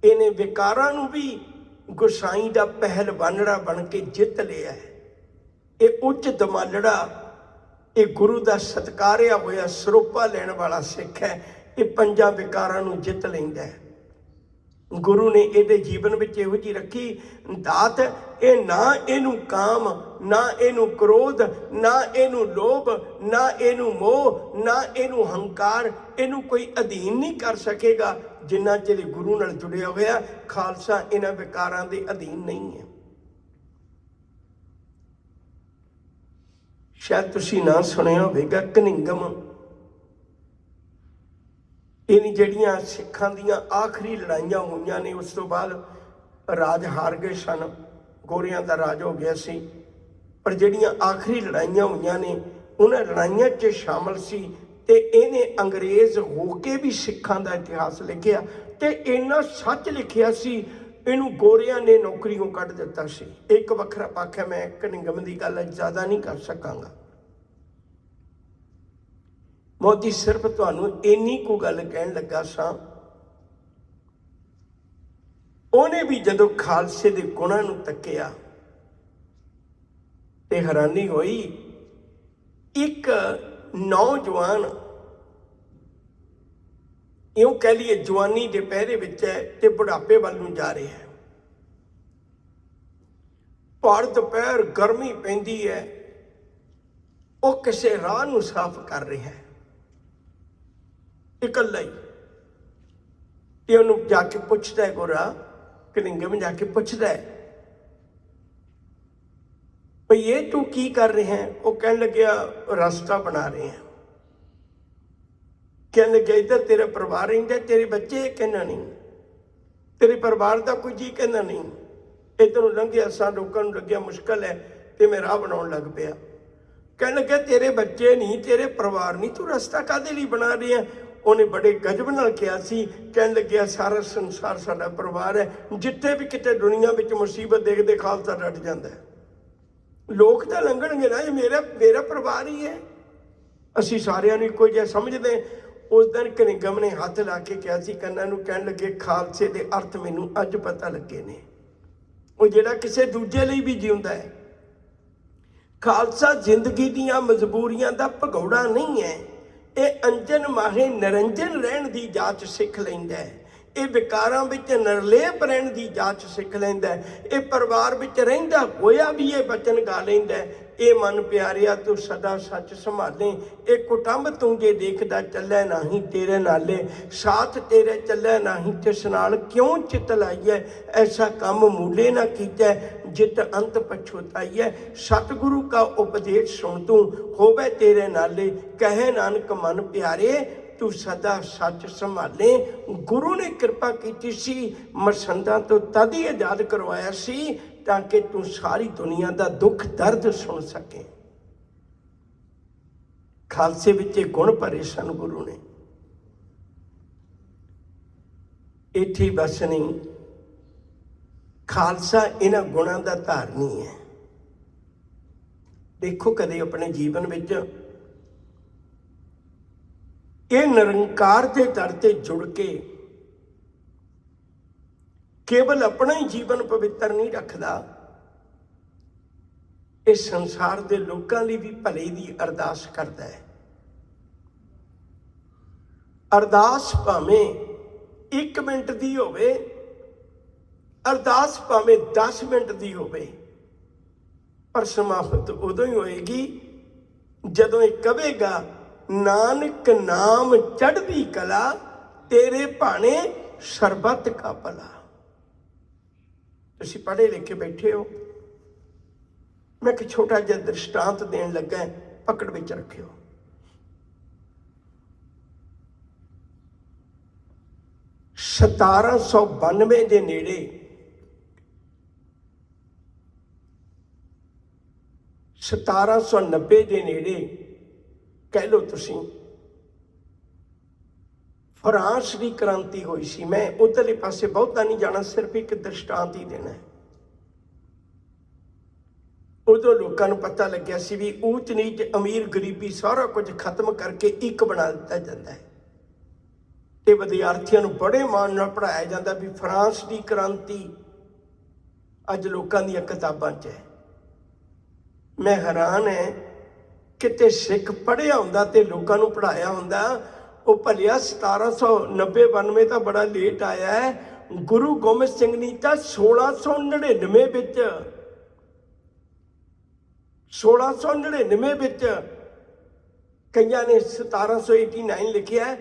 इन्हें विकारां नूं भी गुसाई का पहलवानड़ा बन के जित लिया है। ये उच्च दमालड़ा, ये गुरु का सत्कारिया होया सरोपा लैण वाला सिख है। ये पंजां विकारां नूं जित लैंदा है। गुरु ने ਇਹਦੇ जीवन ਵਿੱਚ ਇਹੋ ਜਿਹੀ ਰੱਖੀ ਦਾਤ। ਇਹ ਨਾ ਇਹਨੂੰ ਕਾਮ, ਨਾ ਇਹਨੂੰ ਕ੍ਰੋਧ, ਨਾ ਇਹਨੂੰ ਲੋਭ, ਨਾ ਇਹਨੂੰ ਮੋਹ, ਨਾ ਇਹਨੂੰ ਹੰਕਾਰ। ਇਹਨੂੰ ਕੋਈ ਅਧੀਨ ਨਹੀਂ ਕਰ ਸਕੇਗਾ ਜਿੰਨਾ ਚਿਰ ਗੁਰੂ ਨਾਲ ਜੁੜਿਆ ਹੋਇਆ। ਖਾਲਸਾ ਇਹਨਾਂ ਵਿਕਾਰਾਂ ਦੇ ਅਧੀਨ ਨਹੀਂ ਹੈ। ਸ਼ਾਇਦ ਤੁਸੀਂ ਨਾ ਸੁਣਿਆ ਹੋਵੇਗਾ ਕਨਿੰਗਮ। ਇਹ ਜਿਹੜੀਆਂ ਸਿੱਖਾਂ ਦੀਆਂ ਆਖਰੀ ਲੜਾਈਆਂ ਹੋਈਆਂ ਨੇ, ਉਸ ਤੋਂ ਬਾਅਦ ਰਾਜ ਹਾਰ ਗਏ ਸਨ, ਗੋਰਿਆਂ ਦਾ ਰਾਜ ਹੋ ਗਿਆ ਸੀ। ਪਰ ਜਿਹੜੀਆਂ ਆਖਰੀ ਲੜਾਈਆਂ ਹੋਈਆਂ ਨੇ, ਉਹਨਾਂ ਲੜਾਈਆਂ 'ਚ ਸ਼ਾਮਲ ਸੀ। ਤੇ ਇਹਨੇ ਅੰਗਰੇਜ਼ ਹੋ ਕੇ ਵੀ ਸਿੱਖਾਂ ਦਾ ਇਤਿਹਾਸ ਲਿਖਿਆ। ਤੇ ਇੰਨਾ ਸੱਚ ਲਿਖਿਆ ਸੀ, ਇਹਨੂੰ ਗੋਰਿਆਂ ਨੇ ਨੌਕਰੀਓਂ ਕੱਢ ਦਿੱਤਾ ਸੀ। ਇੱਕ ਵੱਖਰਾ ਪੱਖ ਹੈ, ਮੈਂ ਕਨਿੰਗਮ ਦੀ ਗੱਲ ਜ਼ਿਆਦਾ ਨਹੀਂ ਕਰ ਸਕਾਂਗਾ। ਮੋਦੀ ਸਿਰਫ ਤੁਹਾਨੂੰ ਇੰਨੀ ਕੁ ਗੱਲ ਕਹਿਣ ਲੱਗਾ ਸਾਂ। ਉਹਨੇ ਵੀ ਜਦੋਂ ਖਾਲਸੇ ਦੇ ਗੁਣਾਂ ਨੂੰ ਤੱਕਿਆ ਤੇ ਹੈਰਾਨੀ ਹੋਈ। ਇੱਕ ਨੌਜਵਾਨ, ਇਉਂ ਕਹਿ ਲਈਏ ਜਵਾਨੀ ਦੇ ਪਹਿਰੇ ਵਿੱਚ ਹੈ ਤੇ ਬੁਢਾਪੇ ਵੱਲ ਨੂੰ ਜਾ ਰਿਹਾ ਹੈ। ਭਰ ਦੁਪਹਿਰ ਗਰਮੀ ਪੈਂਦੀ ਹੈ, ਉਹ ਕਿਸੇ ਰਾਹ ਨੂੰ ਸਾਫ਼ ਕਰ ਰਿਹਾ ਹੈ ਇਕੱਲਾ ਹੀ। ਤੇ ਉਹਨੂੰ ਜਾ ਕੇ ਪੁੱਛਦਾ ਹੈ, ਗੋਰਾ ਕਲਿੰਗਮ ਜਾ ਕੇ ਪੁੱਛਦਾ ਹੈ, ਭਈ ਇਹ ਤੂੰ ਕੀ ਕਰ ਰਿਹਾ ਹੈ? ਉਹ ਕਹਿਣ ਲੱਗਿਆ ਰਸਤਾ ਬਣਾ ਰਹੇ ਹਾਂ। ਕਹਿਣ ਲੱਗਿਆ ਇੱਧਰ ਤੇਰਾ ਪਰਿਵਾਰ ਰਹਿੰਦਾ, ਤੇਰੇ ਬੱਚੇ? ਕਹਿੰਦਾ ਨਹੀਂ। ਤੇਰੇ ਪਰਿਵਾਰ ਦਾ ਕੋਈ ਜੀ? ਕਹਿੰਦਾ ਨਹੀਂ। ਇੱਧਰੋਂ ਲੰਘਿਆ, ਸਾਂ ਲੋਕਾਂ ਨੂੰ ਲੱਗਿਆ ਮੁਸ਼ਕਲ ਹੈ ਤੇ ਮੈਂ ਰਾਹ ਬਣਾਉਣ ਲੱਗ ਪਿਆ। ਕਹਿਣ ਲੱਗਿਆ ਤੇਰੇ ਬੱਚੇ ਨਹੀਂ, ਤੇਰੇ ਪਰਿਵਾਰ ਨਹੀਂ, ਤੂੰ ਰਸਤਾ ਕਾਹਦੇ ਲਈ ਬਣਾ ਰਿਹਾ? ਉਹਨੇ ਬੜੇ ਗਜਬ ਨਾਲ ਕਿਹਾ ਸੀ। ਕਹਿਣ ਲੱਗਿਆ ਸਾਰਾ ਸੰਸਾਰ ਸਾਡਾ ਪਰਿਵਾਰ ਹੈ, ਜਿੱਥੇ ਵੀ ਕਿਤੇ ਦੁਨੀਆ ਵਿੱਚ ਮੁਸੀਬਤ ਦੇਖਦੇ ਖਾਲਸਾ ਡਟ ਜਾਂਦਾ ਹੈ। ਲੋਕ ਤਾਂ ਲੰਘਣਗੇ ਨਾ, ਇਹ ਮੇਰਾ ਪਰਿਵਾਰ ਹੀ ਹੈ, ਅਸੀਂ ਸਾਰਿਆਂ ਨੂੰ ਇੱਕੋ ਜਿਹਾ ਸਮਝਦੇ। ਉਸ ਦਿਨ ਕਲਿੰਗਮ ਨੇ ਹੱਥ ਲਾ ਕੇ ਕਿਹਾ ਸੀ ਕੰਨਾਂ ਨੂੰ, ਕਹਿਣ ਲੱਗੇ ਖਾਲਸੇ ਦੇ ਅਰਥ ਮੈਨੂੰ ਅੱਜ ਪਤਾ ਲੱਗੇ ਨੇ। ਉਹ ਜਿਹੜਾ ਕਿਸੇ ਦੂਜੇ ਲਈ ਵੀ ਜਿਉਂਦਾ ਹੈ। ਖਾਲਸਾ ਜ਼ਿੰਦਗੀ ਦੀਆਂ ਮਜਬੂਰੀਆਂ ਦਾ ਭਗੌੜਾ ਨਹੀਂ ਹੈ, ਇਹ ਅੰਜਨ ਮਾਹੇ ਨਿਰੰਜਨ ਰਹਿਣ ਦੀ ਜਾਚ ਸਿੱਖ ਲੈਂਦਾ ਹੈ। ਇਹ ਵਿਕਾਰਾਂ ਵਿੱਚ ਨਿਰਲੇਪ ਰਹਿਣ ਦੀ ਜਾਚ ਸਿੱਖ ਲੈਂਦਾ ਹੈ। ਇਹ ਪਰਿਵਾਰ ਵਿੱਚ ਰਹਿੰਦਾ ਹੋਇਆ ਵੀ ਇਹ ਬਚਨ ਗਾ ਲੈਂਦਾ ਹੈ, ਇਹ ਮਨ ਪਿਆਰਿਆ ਤੂੰ ਸਦਾ ਸੱਚ ਸੰਭਾਲੇ। ਇਹ ਕੁਟੰਬ ਤੂੰ ਜੇ ਦੇਖਦਾ ਚੱਲੇ ਨਹੀਂ ਤੇਰੇ ਨਾਲੇ, ਸਾਥ ਤੇਰੇ ਚੱਲੇ ਨਹੀਂ ਤਿਸ ਨਾਲ ਕਿਉਂ ਚਿੱਤ ਲਾਈਐ। ਐਸਾ ਕੰਮ ਮੂਲੇ ਨਾ ਕੀਤੈ ਜਿਤ ਅੰਤ ਪਛੋਤਾਈਐ। ਸਤਿਗੁਰੂ ਕਾ ਉਪਦੇਸ਼ ਸੁਣ ਤੂੰ ਹੋਵੇ ਤੇਰੇ ਨਾਲੇ, ਕਹੇ ਨਾਨਕ ਮਨ ਪਿਆਰੇ ਤੂੰ ਸਦਾ ਸੱਚ ਸੰਭਾਲੇ। ਗੁਰੂ ਨੇ ਕਿਰਪਾ ਕੀਤੀ ਸੀ, ਮਰਸੰਦਾਂ ਤੋਂ ਤਦ ਹੀ ਆਜ਼ਾਦ ਕਰਵਾਇਆ ਸੀ ਤਾਂ ਕਿ ਤੂੰ ਸਾਰੀ ਦੁਨੀਆ ਦਾ ਦੁੱਖ ਦਰਦ ਸੁਣ ਸਕੇ। ਖਾਲਸੇ ਵਿੱਚ ਇਹ ਗੁਣ ਭਰੇ ਸਨ ਗੁਰੂ ਨੇ। ਇੱਥੇ ਹੀ ਬਸ ਨਹੀਂ, ਖਾਲਸਾ ਇਹਨਾਂ ਗੁਣਾਂ ਦਾ ਧਾਰਨੀ ਹੈ। ਦੇਖੋ ਕਦੇ ਆਪਣੇ ਜੀਵਨ ਵਿੱਚ ਇਹ ਨਿਰੰਕਾਰ ਦੇ ਦਰ ਤੇ ਜੁੜ ਕੇ ਕੇਵਲ ਆਪਣਾ ਹੀ ਜੀਵਨ ਪਵਿੱਤਰ ਨਹੀਂ ਰੱਖਦਾ, ਇਹ ਸੰਸਾਰ ਦੇ ਲੋਕਾਂ ਲਈ ਵੀ ਭਲੇ ਦੀ ਅਰਦਾਸ ਕਰਦਾ ਹੈ। ਅਰਦਾਸ ਭਾਵੇਂ 1 ਮਿੰਟ ਦੀ ਹੋਵੇ, ਅਰਦਾਸ ਭਾਵੇਂ 10 ਮਿੰਟ ਦੀ ਹੋਵੇ, ਪਰ ਸਮਾਪਤ ਉਦੋਂ ਹੀ ਹੋਏਗੀ ਜਦੋਂ ਇਹ ਕਹੇਗਾ ਨਾਨਕ ਨਾਮ ਚੜ੍ਹਦੀ ਕਲਾ, ਤੇਰੇ ਭਾਣੇ ਸਰਬੱਤ ਕਾ ਭਲਾ। ਤੁਸੀਂ ਪੜ੍ਹੇ ਲਿਖੇ ਬੈਠੇ ਹੋ, ਮੈਂ ਇੱਕ ਛੋਟਾ ਜਿਹਾ ਦ੍ਰਿਸ਼ਟਾਂਤ ਦੇਣ ਲੱਗਾ, ਪਕੜ ਵਿੱਚ ਰੱਖਿਓ। (1792) ਦੇ ਨੇੜੇ 1790 ਦੇ ਨੇੜੇ ਕਹਿ ਲਓ ਤੁਸੀਂ, ਫਰਾਂਸ ਦੀ ਕ੍ਰਾਂਤੀ ਹੋਈ ਸੀ। ਮੈਂ ਉਧਰਲੇ ਪਾਸੇ ਬਹੁਤਾ ਨਹੀਂ ਜਾਣਾ, ਸਿਰਫ ਇੱਕ ਦ੍ਰਿਸ਼ਟਾਂਤ ਹੀ ਦੇਣਾ ਹੈ। ਉਦੋਂ ਲੋਕਾਂ ਨੂੰ ਪਤਾ ਲੱਗਿਆ ਸੀ ਵੀ ਊਚ ਨੀਚ, ਅਮੀਰ ਗਰੀਬੀ ਸਾਰਾ ਕੁਝ ਖਤਮ ਕਰਕੇ ਇੱਕ ਬਣਾ ਦਿੱਤਾ ਜਾਂਦਾ ਹੈ ਤੇ ਵਿਦਿਆਰਥੀਆਂ ਨੂੰ ਬੜੇ ਮਾਣ ਨਾਲ ਪੜ੍ਹਾਇਆ ਜਾਂਦਾ ਵੀ ਫਰਾਂਸ ਦੀ ਕ੍ਰਾਂਤੀ ਅੱਜ ਲੋਕਾਂ ਦੀਆਂ ਕਿਤਾਬਾਂ 'ਚ ਹੈ। ਮੈਂ ਹੈਰਾਨ ਹੈ, ਕਿਤੇ ਸਿੱਖ ਪੜ੍ਹਿਆ ਹੁੰਦਾ ਤੇ ਲੋਕਾਂ ਨੂੰ ਪੜ੍ਹਾਇਆ ਹੁੰਦਾ। ਉਹ ਭਲਿਆ 1790-92 ਤਾਂ ਬੜਾ ਲੇਟ ਆਇਆ ਹੈ। ਗੁਰੂ ਗੋਬਿੰਦ ਸਿੰਘ ਨੇ ਤਾਂ 1699 ਵਿੱਚ ਕਈਆਂ ਨੇ 1789 ਲਿਖਿਆ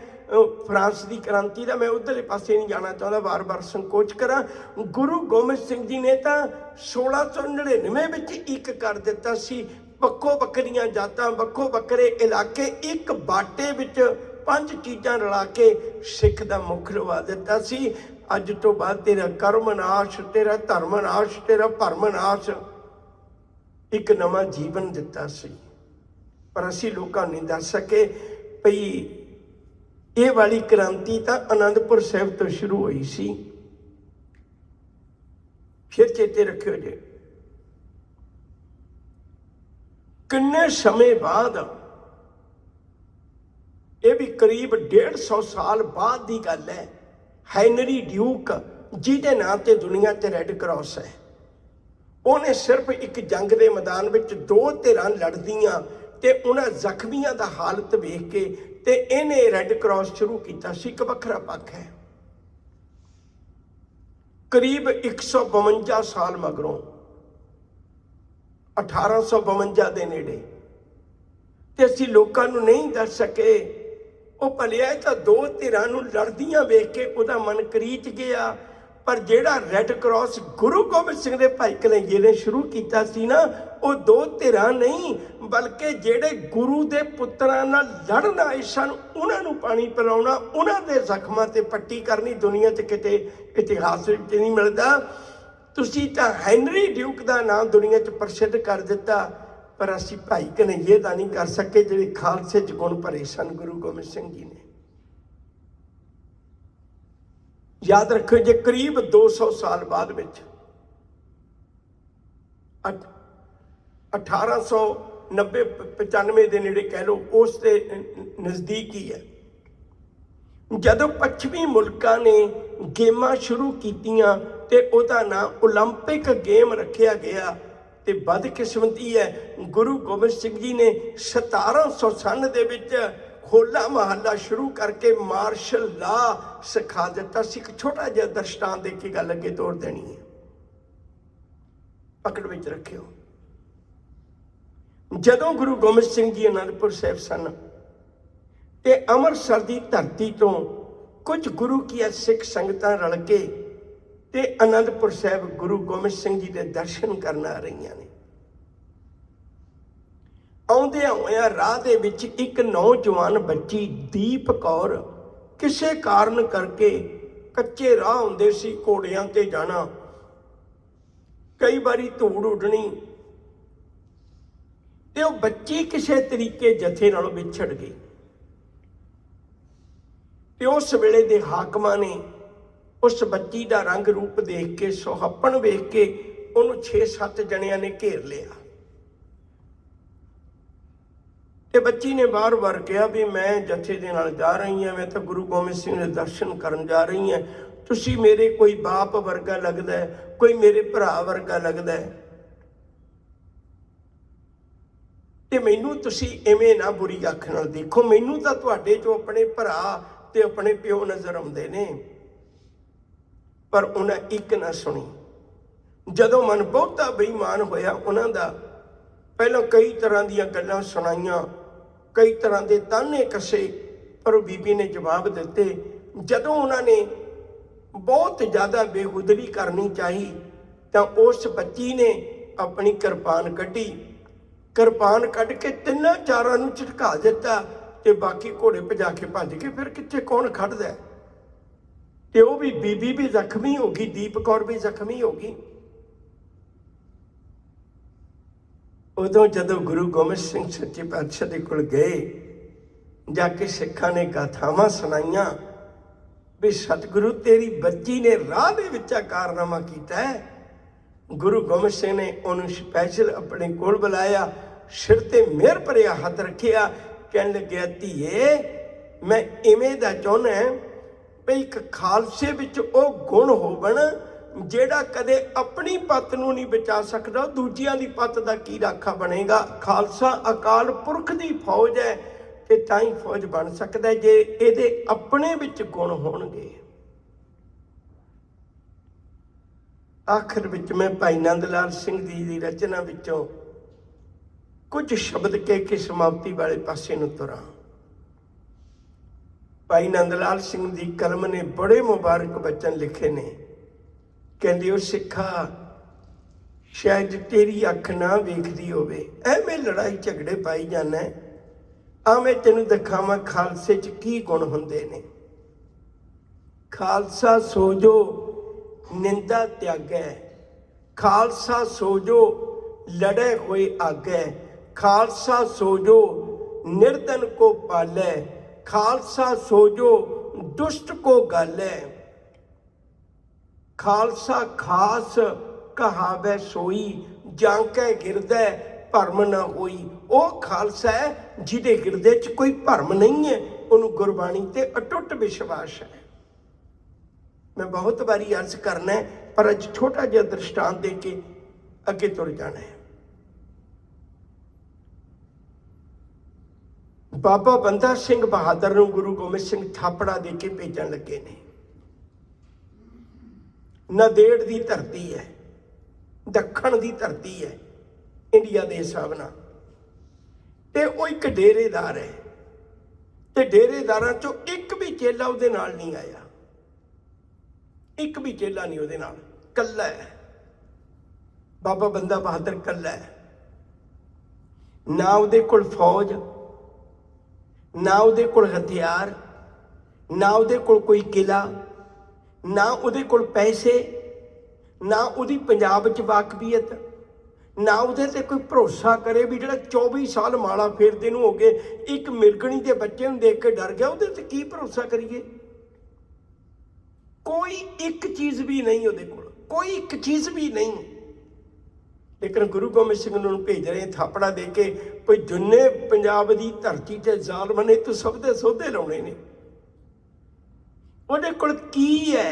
ਫਰਾਂਸ ਦੀ ਕ੍ਰਾਂਤੀ ਦਾ। ਮੈਂ ਉਧਰਲੇ ਪਾਸੇ ਨਹੀਂ ਜਾਣਾ ਚਾਹੁੰਦਾ, ਵਾਰ-ਵਾਰ ਸੰਕੋਚ ਕਰਾਂ। ਗੁਰੂ ਗੋਬਿੰਦ ਸਿੰਘ ਜੀ ਨੇ ਤਾਂ 1699 ਵਿੱਚ ਇੱਕ ਕਰ ਦਿੱਤਾ ਸੀ। ਵੱਖੋ ਵੱਖਰੀਆਂ ਜਾਤਾਂ, ਵੱਖੋ ਵੱਖਰੇ ਇਲਾਕੇ, ਇੱਕ ਬਾਟੇ ਵਿੱਚ 5 ਚੀਜ਼ਾਂ ਰਲਾ ਕੇ ਸਿੱਖ ਦਾ ਮੁੱਖ ਲਵਾ ਦਿੱਤਾ ਸੀ। ਅੱਜ ਤੋਂ ਬਾਅਦ ਤੇਰਾ ਕਰਮ ਨਾਸ਼, ਤੇਰਾ ਧਰਮ ਨਾਸ਼, ਤੇਰਾ ਭਰਮ ਨਾਸ਼, ਇੱਕ ਨਵਾਂ ਜੀਵਨ ਦਿੱਤਾ ਸੀ। ਪਰ ਅਸੀਂ ਲੋਕਾਂ ਨੂੰ ਨਹੀਂ ਦੱਸ ਸਕੇ ਭਈ ਇਹ ਵਾਲੀ ਕ੍ਰਾਂਤੀ ਤਾਂ ਅਨੰਦਪੁਰ ਸਾਹਿਬ ਤੋਂ ਸ਼ੁਰੂ ਹੋਈ ਸੀ। ਫਿਰ ਚੇਤੇ ਰੱਖਿਓ ਜੇ, ਕਿੰਨੇ ਸਮੇਂ ਬਾਅਦ, ਇਹ ਵੀ ਕਰੀਬ 150 ਸਾਲ ਬਾਅਦ ਦੀ ਗੱਲ ਹੈ, ਹੈਨਰੀ ਡਿਊਕ ਜਿਹਦੇ ਨਾਂ ਤੇ ਦੁਨੀਆ ਤੇ ਰੈੱਡ ਕਰਾਸ ਹੈ, ਉਹਨੇ ਸਿਰਫ ਇੱਕ ਜੰਗ ਦੇ ਮੈਦਾਨ ਵਿੱਚ 2 ਧਿਰਾਂ ਲੜਦੀਆਂ ਤੇ ਉਹਨਾਂ ਜ਼ਖਮੀਆਂ ਦਾ ਹਾਲਤ ਵੇਖ ਕੇ ਤੇ ਇਹਨੇ ਰੈੱਡ ਕਰਾਸ ਸ਼ੁਰੂ ਕੀਤਾ ਸੀ। ਇੱਕ ਵੱਖਰਾ ਪੱਖ ਹੈ। ਕਰੀਬ 152 ਸਾਲ ਮਗਰੋਂ 1852 ਦੇ ਨੇੜੇ, ਤੇ ਅਸੀਂ ਲੋਕਾਂ ਨੂੰ ਨਹੀਂ ਦੱਸ ਸਕੇ। ਉਹ ਭਲਿਆ ਤਾਂ ਦੋ ਧਿਰਾਂ ਨੂੰ ਲੜਦੀਆਂ ਵੇਖ ਕੇ ਉਹਦਾ ਮਨ ਕਰੀਚ ਗਿਆ। ਪਰ ਜਿਹੜਾ ਰੈੱਡ ਕਰਾਸ ਗੁਰੂ ਗੋਬਿੰਦ ਸਿੰਘ ਦੇ ਭਾਈ ਕਲਈਏ ਨੇ ਸ਼ੁਰੂ ਕੀਤਾ ਸੀ ਨਾ, ਉਹ ਦੋ ਧਿਰਾਂ ਨਹੀਂ, ਬਲਕਿ ਜਿਹੜੇ ਗੁਰੂ ਦੇ ਪੁੱਤਰਾਂ ਨਾਲ ਲੜਨ ਆਏ ਸਨ ਉਹਨਾਂ ਨੂੰ ਪਾਣੀ ਪਿਲਾਉਣਾ, ਉਹਨਾਂ ਦੇ ਜ਼ਖਮਾਂ ਤੇ ਪੱਟੀ ਕਰਨੀ। ਦੁਨੀਆ 'ਚ ਕਿਤੇ ਇਤਿਹਾਸ ਵਿੱਚ ਨਹੀਂ ਮਿਲਦਾ। ਤੁਸੀਂ ਤਾਂ ਹੈਨਰੀ ਡਿਊਕ ਦਾ ਨਾਮ ਦੁਨੀਆ 'ਚ ਪ੍ਰਸਿੱਧ ਕਰ ਦਿੱਤਾ, ਪਰ ਅਸੀਂ ਭਾਈ ਕਨਈਏ ਦਾ ਨਹੀਂ ਕਰ ਸਕੇ, ਜਿਹੜੇ ਖਾਲਸੇ 'ਚ ਗੁਣ ਭਰੇ ਸਨ ਗੁਰੂ ਗੋਬਿੰਦ ਸਿੰਘ ਜੀ ਨੇ। ਯਾਦ ਰੱਖੋ, ਜੇ ਕਰੀਬ 200 ਸਾਲ ਬਾਅਦ ਵਿੱਚ 1890-95 ਦੇ ਨੇੜੇ ਕਹਿ ਲਓ, ਉਸ ਦੇ ਨਜ਼ਦੀਕ ਹੀ ਹੈ, ਜਦੋਂ ਪੱਛਮੀ ਮੁਲਕਾਂ ਨੇ ਗੇਮਾਂ ਸ਼ੁਰੂ ਕੀਤੀਆਂ ਤੇ ਉਹਦਾ ਨਾਂ ਓਲੰਪਿਕ ਗੇਮ ਰੱਖਿਆ ਗਿਆ। ਤੇ ਬਦਕਿਸਮਤੀ ਹੈ, ਗੁਰੂ ਗੋਬਿੰਦ ਸਿੰਘ ਜੀ ਨੇ 1793 ਦੇ ਵਿੱਚ ਹੋਲਾ ਮਹੱਲਾ ਸ਼ੁਰੂ ਕਰਕੇ ਮਾਰਸ਼ਲ ਲਾ ਸਿਖਾ ਦਿੱਤਾ ਸੀ। ਇੱਕ ਛੋਟਾ ਜਿਹਾ ਦ੍ਰਿਸ਼ਟਾਂਤ ਦੇ ਕੇ ਗੱਲ ਅੱਗੇ ਤੋਰ ਦੇਣੀ ਹੈ, ਪਕੜ ਵਿੱਚ ਰੱਖਿਓ। ਜਦੋਂ ਗੁਰੂ ਗੋਬਿੰਦ ਸਿੰਘ ਜੀ ਅਨੰਦਪੁਰ ਸਾਹਿਬ ਸਨ ਤੇ ਅੰਮ੍ਰਿਤਸਰ ਦੀ ਧਰਤੀ ਤੋਂ ਕੁਝ ਗੁਰੂ ਕੀ ਸਿੱਖ ਸੰਗਤਾਂ ਰਲ ਕੇ ਤੇ ਅਨੰਦਪੁਰ ਸਾਹਿਬ ਗੁਰੂ ਗੋਬਿੰਦ ਸਿੰਘ ਜੀ ਦੇ ਦਰਸ਼ਨ ਕਰਨ ਆ ਰਹੀਆਂ ਨੇ। ਆਉਂਦਿਆਂ ਹੋਇਆਂ ਰਾਹ ਦੇ ਵਿੱਚ ਇੱਕ ਨੌਜਵਾਨ ਬੱਚੀ ਦੀਪ ਕੌਰ ਕਿਸੇ ਕਾਰਨ ਕਰਕੇ, ਕੱਚੇ ਰਾਹ ਹੁੰਦੇ ਸੀ, ਘੋੜਿਆਂ ਤੇ ਜਾਣਾ, ਕਈ ਵਾਰੀ ਧੂੜ ਉੱਡਣੀ, ਤੇ ਉਹ ਬੱਚੀ ਕਿਸੇ ਤਰੀਕੇ ਜਥੇ ਨਾਲੋਂ ਵਿਛੜ ਗਈ। ਤੇ ਉਸ ਵੇਲੇ ਦੇ ਹਾਕਮਾਂ ਨੇ ਉਸ ਬੱਚੀ ਦਾ ਰੰਗ ਰੂਪ ਦੇਖ ਕੇ, ਸੁਹੱਪਣ ਵੇਖ ਕੇ ਉਹਨੂੰ 6-7 ਜਣਿਆਂ ਨੇ ਘੇਰ ਲਿਆ। ਤੇ ਬੱਚੀ ਨੇ ਵਾਰ-ਵਾਰ ਕਿਹਾ ਵੀ ਮੈਂ ਜਥੇ ਦੇ ਨਾਲ ਜਾ ਰਹੀ ਹਾਂ, ਮੈਂ ਤਾਂ ਗੁਰੂ ਗੋਬਿੰਦ ਸਿੰਘ ਦੇ ਦਰਸ਼ਨ ਕਰਨ ਜਾ ਰਹੀ ਹਾਂ, ਤੁਸੀਂ ਮੇਰੇ ਕੋਈ ਬਾਪ ਵਰਗਾ ਲੱਗਦਾ, ਕੋਈ ਮੇਰੇ ਭਰਾ ਵਰਗਾ ਲੱਗਦਾ, ਤੇ ਮੈਨੂੰ ਤੁਸੀਂ ਐਵੇਂ ਨਾ ਬੁਰੀ ਅੱਖ ਨਾਲ ਦੇਖੋ, ਮੈਨੂੰ ਤਾਂ ਤੁਹਾਡੇ ਚੋਂ ਆਪਣੇ ਭਰਾ ਤੇ ਆਪਣੇ ਪਿਓ ਨਜ਼ਰ ਆਉਂਦੇ ਨੇ। ਪਰ ਉਹਨਾਂ ਇੱਕ ਨਾ ਸੁਣੀ। ਜਦੋਂ ਮਨ ਬਹੁਤਾ ਬੇਈਮਾਨ ਹੋਇਆ ਉਹਨਾਂ ਦਾ, ਪਹਿਲਾਂ ਕਈ ਤਰ੍ਹਾਂ ਦੀਆਂ ਗੱਲਾਂ ਸੁਣਾਈਆਂ, ਕਈ ਤਰ੍ਹਾਂ ਦੇ ਤਾਨੇ ਕੱਸੇ, ਪਰ ਉਹ ਬੀਬੀ ਨੇ ਜਵਾਬ ਦਿੱਤੇ। ਜਦੋਂ ਉਹਨਾਂ ਨੇ ਬਹੁਤ ਜ਼ਿਆਦਾ ਬੇਹੁਦਰੀ ਕਰਨੀ ਚਾਹੀ ਤਾਂ ਉਸ ਬੱਚੀ ਨੇ ਆਪਣੀ ਕਿਰਪਾਨ ਕੱਢੀ, ਕਿਰਪਾਨ ਕੱਢ ਕੇ 3-4 ਨੂੰ ਝਟਕਾ ਦਿੱਤਾ ਤੇ ਬਾਕੀ ਘੋੜੇ ਭਜਾ ਕੇ ਭੱਜ ਗਏ। ਫਿਰ ਕਿੱਥੇ ਕੌਣ ਖੜਦਾ? ਤੇ ਉਹ ਵੀ ਬੀਬੀ ਵੀ ਜ਼ਖਮੀ ਹੋ ਗਈ, ਦੀਪ ਕੌਰ ਵੀ ਜ਼ਖਮੀ ਹੋ ਗਈ। ਉਦੋਂ ਜਦੋਂ ਗੁਰੂ ਗੋਬਿੰਦ ਸਿੰਘ ਸੱਚੇ ਪਾਤਸ਼ਾਹ ਦੇ ਕੋਲ ਗਏ, ਜਾ ਕੇ ਸਿੱਖਾਂ ਨੇ ਗਾਥਾਵਾਂ ਸੁਣਾਈਆਂ ਵੀ ਸਤਿਗੁਰੂ ਤੇਰੀ ਬੱਚੀ ਨੇ ਰਾਹ ਦੇ ਵਿੱਚ ਕਾਰਨਾਮਾ ਕੀਤਾ ਹੈ। ਗੁਰੂ ਗੋਬਿੰਦ ਸਿੰਘ ਨੇ ਉਹਨੂੰ ਸਪੈਸ਼ਲ ਆਪਣੇ ਕੋਲ ਬੁਲਾਇਆ, ਸਿਰ ਤੇ ਮਿਹਰ ਭਰਿਆ ਹੱਥ ਰੱਖਿਆ, ਕਹਿਣ ਲੱਗਿਆ ਧੀਏ ਮੈਂ ਇਵੇਂ ਦਾ ਚਾਹੁੰਦਾ ਵੀ ਇੱਕ ਖਾਲਸੇ ਵਿੱਚ ਉਹ ਗੁਣ ਹੋਵਣ ਜਿਹੜਾ ਕਦੇ ਆਪਣੀ ਪੱਤ ਨੂੰ ਨਹੀਂ ਬਚਾ ਸਕਦਾ, ਦੂਜਿਆਂ ਦੀ ਪੱਤ ਦਾ ਕੀ ਰਾਖਾ ਬਣੇਗਾ। ਖਾਲਸਾ ਅਕਾਲ ਪੁਰਖ ਦੀ ਫੌਜ ਹੈ ਤੇ ਤਾਂ ਹੀ ਫੌਜ ਬਣ ਸਕਦਾ ਜੇ ਇਹਦੇ ਆਪਣੇ ਵਿੱਚ ਗੁਣ ਹੋਣਗੇ। ਆਖਰ ਵਿੱਚ ਮੈਂ ਭਾਈ ਨੰਦ ਲਾਲ ਸਿੰਘ ਜੀ ਦੀ ਰਚਨਾ ਵਿੱਚੋਂ ਕੁਝ ਸ਼ਬਦ ਕਹਿ ਕੇ ਸਮਾਪਤੀ ਵਾਲੇ ਪਾਸੇ ਨੂੰ ਤੁਰਾਂ। ਭਾਈ ਨੰਦ ਲਾਲ ਸਿੰਘ ਦੀ ਕਲਮ ਨੇ ਬੜੇ ਮੁਬਾਰਕ ਬਚਨ ਲਿਖੇ ਨੇ। ਕਹਿੰਦੇ ਉਹ ਸਿੱਖਾ ਸ਼ਾਇਦ ਤੇਰੀ ਅੱਖ ਨਾ ਵੇਖਦੀ ਹੋਵੇ, ਐਵੇਂ ਲੜਾਈ ਝਗੜੇ ਪਾਈ ਜਾਂਦਾ, ਆ ਮੈਂ ਤੈਨੂੰ ਦਿਖਾਵਾਂ ਖਾਲਸੇ 'ਚ ਕੀ ਗੁਣ ਹੁੰਦੇ ਨੇ। ਖਾਲਸਾ ਸੋ ਜੋ ਨਿੰਦਾ ਤਿਆਗੈ, ਖਾਲਸਾ ਸੋ ਜੋ ਲੜੇ ਹੋਏ ਆਗੈ, ਖਾਲਸਾ ਸੋ ਜੋ ਨਿਰਧਨ ਕੋ ਪਾਲੈ, ਖਾਲਸਾ ਸੋ ਜੋ ਦੁਸ਼ਟ ਕੋ ਗਾਲੈ, ਖਾਲਸਾ ਖਾਸ ਕਹਾਵੈ ਸੋਈ, ਜਾਂਕੈ ਗਿਰਦੈ ਭਰਮ ਨਾ ਹੋਈ। ਉਹ ਖਾਲਸਾ ਹੈ ਜਿਹਦੇ ਹਿਰਦੇ 'ਚ ਕੋਈ ਭਰਮ ਨਹੀਂ ਹੈ, ਉਹਨੂੰ ਗੁਰਬਾਣੀ ਤੇ ਅਟੁੱਟ ਵਿਸ਼ਵਾਸ ਹੈ। ਮੈਂ ਬਹੁਤ ਵਾਰੀ ਅਰਜ਼ ਕਰਨਾ ਹੈ, ਪਰ ਅੱਜ ਛੋਟਾ ਜਿਹਾ ਦ੍ਰਿਸ਼ਟਾਂਤ ਦੇ ਕੇ ਅੱਗੇ ਤੁਰ ਜਾਣਾ ਹੈ। ਬਾਬਾ ਬੰਦਾ ਸਿੰਘ ਬਹਾਦਰ ਨੂੰ ਗੁਰੂ ਗੋਬਿੰਦ ਸਿੰਘ ਥਾਪੜਾ ਦੇ ਕੇ ਭੇਜਣ ਲੱਗੇ ਨੇ। ਨੰਦੇੜ ਦੀ ਧਰਤੀ ਹੈ, ਦੱਖਣ ਦੀ ਧਰਤੀ ਹੈ, ਇੰਡੀਆ ਦੇ ਹਿਸਾਬ ਨਾਲ। ਤੇ ਉਹ ਇੱਕ ਡੇਰੇਦਾਰ ਹੈ, ਤੇ ਡੇਰੇਦਾਰਾਂ ਚੋਂ ਇੱਕ ਵੀ ਚੇਲਾ ਉਹਦੇ ਨਾਲ ਨਹੀਂ ਆਇਆ, ਇੱਕ ਵੀ ਚੇਲਾ ਨਹੀਂ ਉਹਦੇ ਨਾਲ, ਕੱਲਾ ਹੈ ਬਾਬਾ ਬੰਦਾ ਬਹਾਦਰ, ਕੱਲਾ ਹੈ। ਨਾ ਉਹਦੇ ਕੋਲ ਫੌਜ, ਨਾ ਉਹਦੇ ਕੋਲ ਹਥਿਆਰ, ਨਾ ਉਹਦੇ ਕੋਲ ਕੋਈ ਕਿਲਾ, ਨਾ ਉਹਦੇ ਕੋਲ ਪੈਸੇ, ਨਾ ਉਹਦੀ ਪੰਜਾਬ 'ਚ ਵਾਕਫੀਅਤ, ਨਾ ਉਹਦੇ ਤੇ ਕੋਈ ਭਰੋਸਾ ਕਰੇ ਵੀ ਜਿਹੜਾ 24 ਸਾਲ ਮਾਲਾ ਫੇਰਦੇ ਨੂੰ ਹੋ ਗਏ, ਇੱਕ ਮਿਰਗਣੀ ਦੇ ਬੱਚੇ ਨੂੰ ਦੇਖ ਕੇ ਡਰ ਗਿਆ, ਉਹਦੇ ਤੇ ਕੀ ਭਰੋਸਾ ਕਰੀਏ? ਕੋਈ ਇੱਕ ਚੀਜ਼ ਵੀ ਨਹੀਂ ਉਹਦੇ ਕੋਲ, ਕੋਈ ਇੱਕ ਚੀਜ਼ ਵੀ ਨਹੀਂ। ਲੇਕਿਨ ਗੁਰੂ ਗੋਬਿੰਦ ਸਿੰਘ ਨੂੰ ਭੇਜ ਰਹੇ ਥਾਪੜਾ ਦੇ ਕੇ, ਕੋਈ ਜੁੰਨੇ ਪੰਜਾਬ ਦੀ ਧਰਤੀ ਤੇ ਜ਼ਾਲਮ ਨੇ ਤੂੰ ਸਭ ਦੇ ਸੌਦੇ ਲਾਉਣੇ ਨੇ। ਉਹਦੇ ਕੋਲ ਕੀ ਹੈ?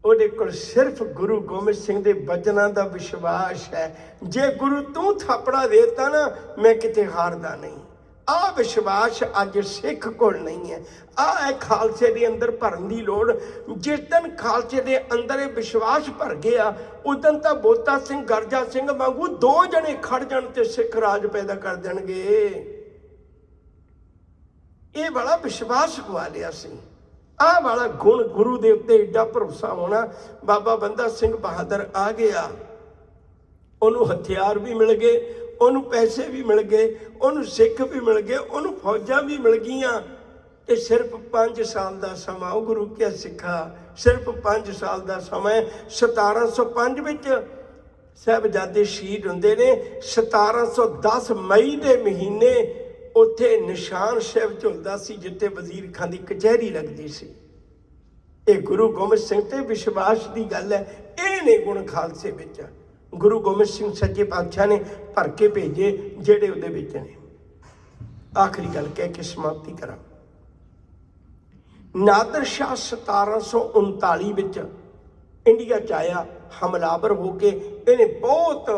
ਉਹਦੇ ਕੋਲ ਸਿਰਫ ਗੁਰੂ ਗੋਬਿੰਦ ਸਿੰਘ ਦੇ ਬਚਨਾਂ ਦਾ ਵਿਸ਼ਵਾਸ ਹੈ। ਜੇ ਗੁਰੂ ਤੂੰ ਥਾਪੜਾ ਦੇਤਾ ਨਾ, ਮੈਂ ਕਿਤੇ ਹਾਰਦਾ ਨਹੀਂ। ਆਹ ਵਿਸ਼ਵਾਸ ਅੱਜ ਸਿੱਖ ਕੋਲ ਨਹੀਂ ਹੈ। ਆਹ ਹੈ ਖਾਲਸੇ ਦੇ ਅੰਦਰ ਭਰਨ ਦੀ ਲੋੜ। ਜਿਸ ਦਿਨ ਖਾਲਸੇ ਦੇ ਅੰਦਰ ਇਹ ਵਿਸ਼ਵਾਸ ਭਰ ਗਿਆ, ਉਦੋਂ ਤਾਂ ਬੋਤਾ ਸਿੰਘ, ਗਰਜਾ ਸਿੰਘ ਵਾਂਗੂ 2 ਜਣੇ ਖੜ ਜਾਣ ਤੇ ਸਿੱਖ ਰਾਜ ਪੈਦਾ ਕਰ ਦੇਣਗੇ। ਇਹ ਵਾਲਾ ਵਿਸ਼ਵਾਸ ਗਵਾ ਲਿਆ ਸੀ। ਆਹ ਵਾਲਾ ਗੁਣ, ਗੁਰੂ ਦੇ ਉੱਤੇ ਏਡਾ ਭਰੋਸਾ ਹੋਣਾ। ਬਾਬਾ ਬੰਦਾ ਸਿੰਘ ਬਹਾਦਰ ਆ ਗਿਆ, ਉਹਨੂੰ ਹਥਿਆਰ ਵੀ ਮਿਲ ਗਏ, ਉਹਨੂੰ ਪੈਸੇ ਵੀ ਮਿਲ ਗਏ, ਉਹਨੂੰ ਸਿੱਖ ਵੀ ਮਿਲ ਗਏ, ਉਹਨੂੰ ਫੌਜਾਂ ਵੀ ਮਿਲ ਗਈਆਂ। ਤੇ ਸਿਰਫ 5 ਸਾਲ ਦਾ ਸਮਾਂ, ਉਹ ਗੁਰੂ ਕਿਆ ਸਿੱਖਾ, ਸਿਰਫ 5 ਸਾਲ ਦਾ ਸਮਾਂ। 1705 ਵਿੱਚ ਸਾਹਿਬਜ਼ਾਦੇ ਸ਼ਹੀਦ ਹੁੰਦੇ ਨੇ। 1710 ਮਈ ਦੇ ਮਹੀਨੇ ਉੱਥੇ ਨਿਸ਼ਾਨ ਸਾਹਿਬ ਝੁਲਦਾ ਸੀ, ਜਿੱਥੇ ਵਜ਼ੀਰ ਖਾਂ ਦੀ ਕਚਹਿਰੀ ਲੱਗਦੀ ਸੀ। ਇਹ ਗੁਰੂ ਗੋਬਿੰਦ ਸਿੰਘ ਤੇ ਵਿਸ਼ਵਾਸ ਦੀ ਗੱਲ ਹੈ। ਇਹ ਨੇ ਗੁਣ ਖਾਲਸੇ ਵਿੱਚ। ਗੁਰੂ ਗੋਬਿੰਦ ਸਿੰਘ ਸੱਚੇ ਪਾਤਸ਼ਾਹ ਨੇ ਭਰ ਕੇ ਭੇਜੇ, ਜਿਹੜੇ ਉਹਦੇ ਵਿੱਚ ਨੇ। ਆਖਰੀ ਗੱਲ ਕਹਿ ਕੇ ਸਮਾਪਤੀ ਕਰਾਂ। ਨਾਦਰ ਸ਼ਾਹ 1739 ਵਿੱਚ ਇੰਡੀਆ 'ਚ ਆਇਆ, ਹਮਲਾਵਰ ਹੋ ਕੇ ਇਹਨੇ ਬਹੁਤ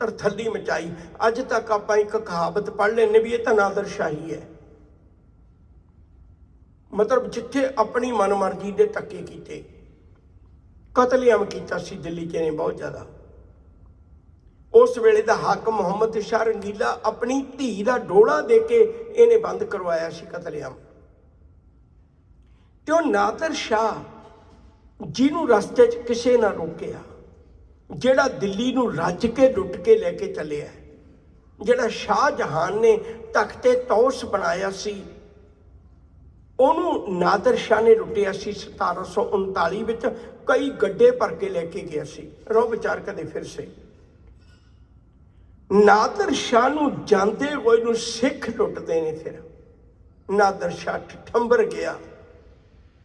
ਤਰਥੱਲੀ ਮਚਾਈ। ਅੱਜ ਤੱਕ ਆਪਾਂ ਇੱਕ ਕਹਾਵਤ ਪੜ੍ਹ ਲੈਂਦੇ ਵੀ ਇਹ ਤਾਂ ਨਾਦਰ ਸ਼ਾਹੀ ਹੈ। ਮਤਲਬ ਜਿੱਥੇ ਆਪਣੀ ਮਨਮਰਜ਼ੀ ਦੇ ਧੱਕੇ ਕੀਤੇ, ਕਤਲੇਆਮ ਕੀਤਾ ਸੀ ਦਿੱਲੀ 'ਚ ਇਹਨੇ ਬਹੁਤ ਜ਼ਿਆਦਾ। ਉਸ ਵੇਲੇ ਦਾ ਹਾਕਮ ਮੁਹੰਮਦ ਸ਼ਾਹ ਰੰਗੀਲਾ ਆਪਣੀ ਧੀ ਦਾ ਡੋਲਾ ਦੇ ਕੇ ਇਹਨੇ ਬੰਦ ਕਰਵਾਇਆ ਸੀ ਕਤਲੇਆਮ। ਤੇ ਉਹ ਨਾਦਰ ਸ਼ਾਹ, ਜਿਹਨੂੰ ਰਸਤੇ 'ਚ ਕਿਸੇ ਨਾ ਰੋਕਿਆ, ਜਿਹੜਾ ਦਿੱਲੀ ਨੂੰ ਰੱਜ ਕੇ ਲੁੱਟ ਕੇ ਲੈ ਕੇ ਚੱਲਿਆ, ਜਿਹੜਾ ਸ਼ਾਹਜਹਾਨ ਨੇ ਤਖਤੇ ਤੌਸ ਬਣਾਇਆ ਸੀ, ਉਹਨੂੰ ਨਾਦਰ ਸ਼ਾਹ ਨੇ ਲੁੱਟਿਆ ਸੀ 1739 ਵਿੱਚ। ਕਈ ਗੱਡੇ ਭਰ ਕੇ ਲੈ ਕੇ ਗਿਆ ਸੀ। ਰੋ ਵਿਚਾਰ ਕਦੇ ਫਿਰ ਸੇ। ਨਾਦਰ ਸ਼ਾਹ ਨੂੰ ਜਾਂਦੇ ਹੋਏ ਨੂੰ ਸਿੱਖ ਲੁੱਟਦੇ ਨੇ। ਫਿਰ ਨਾਦਰ ਸ਼ਾਹ ਠੰਬਰ ਗਿਆ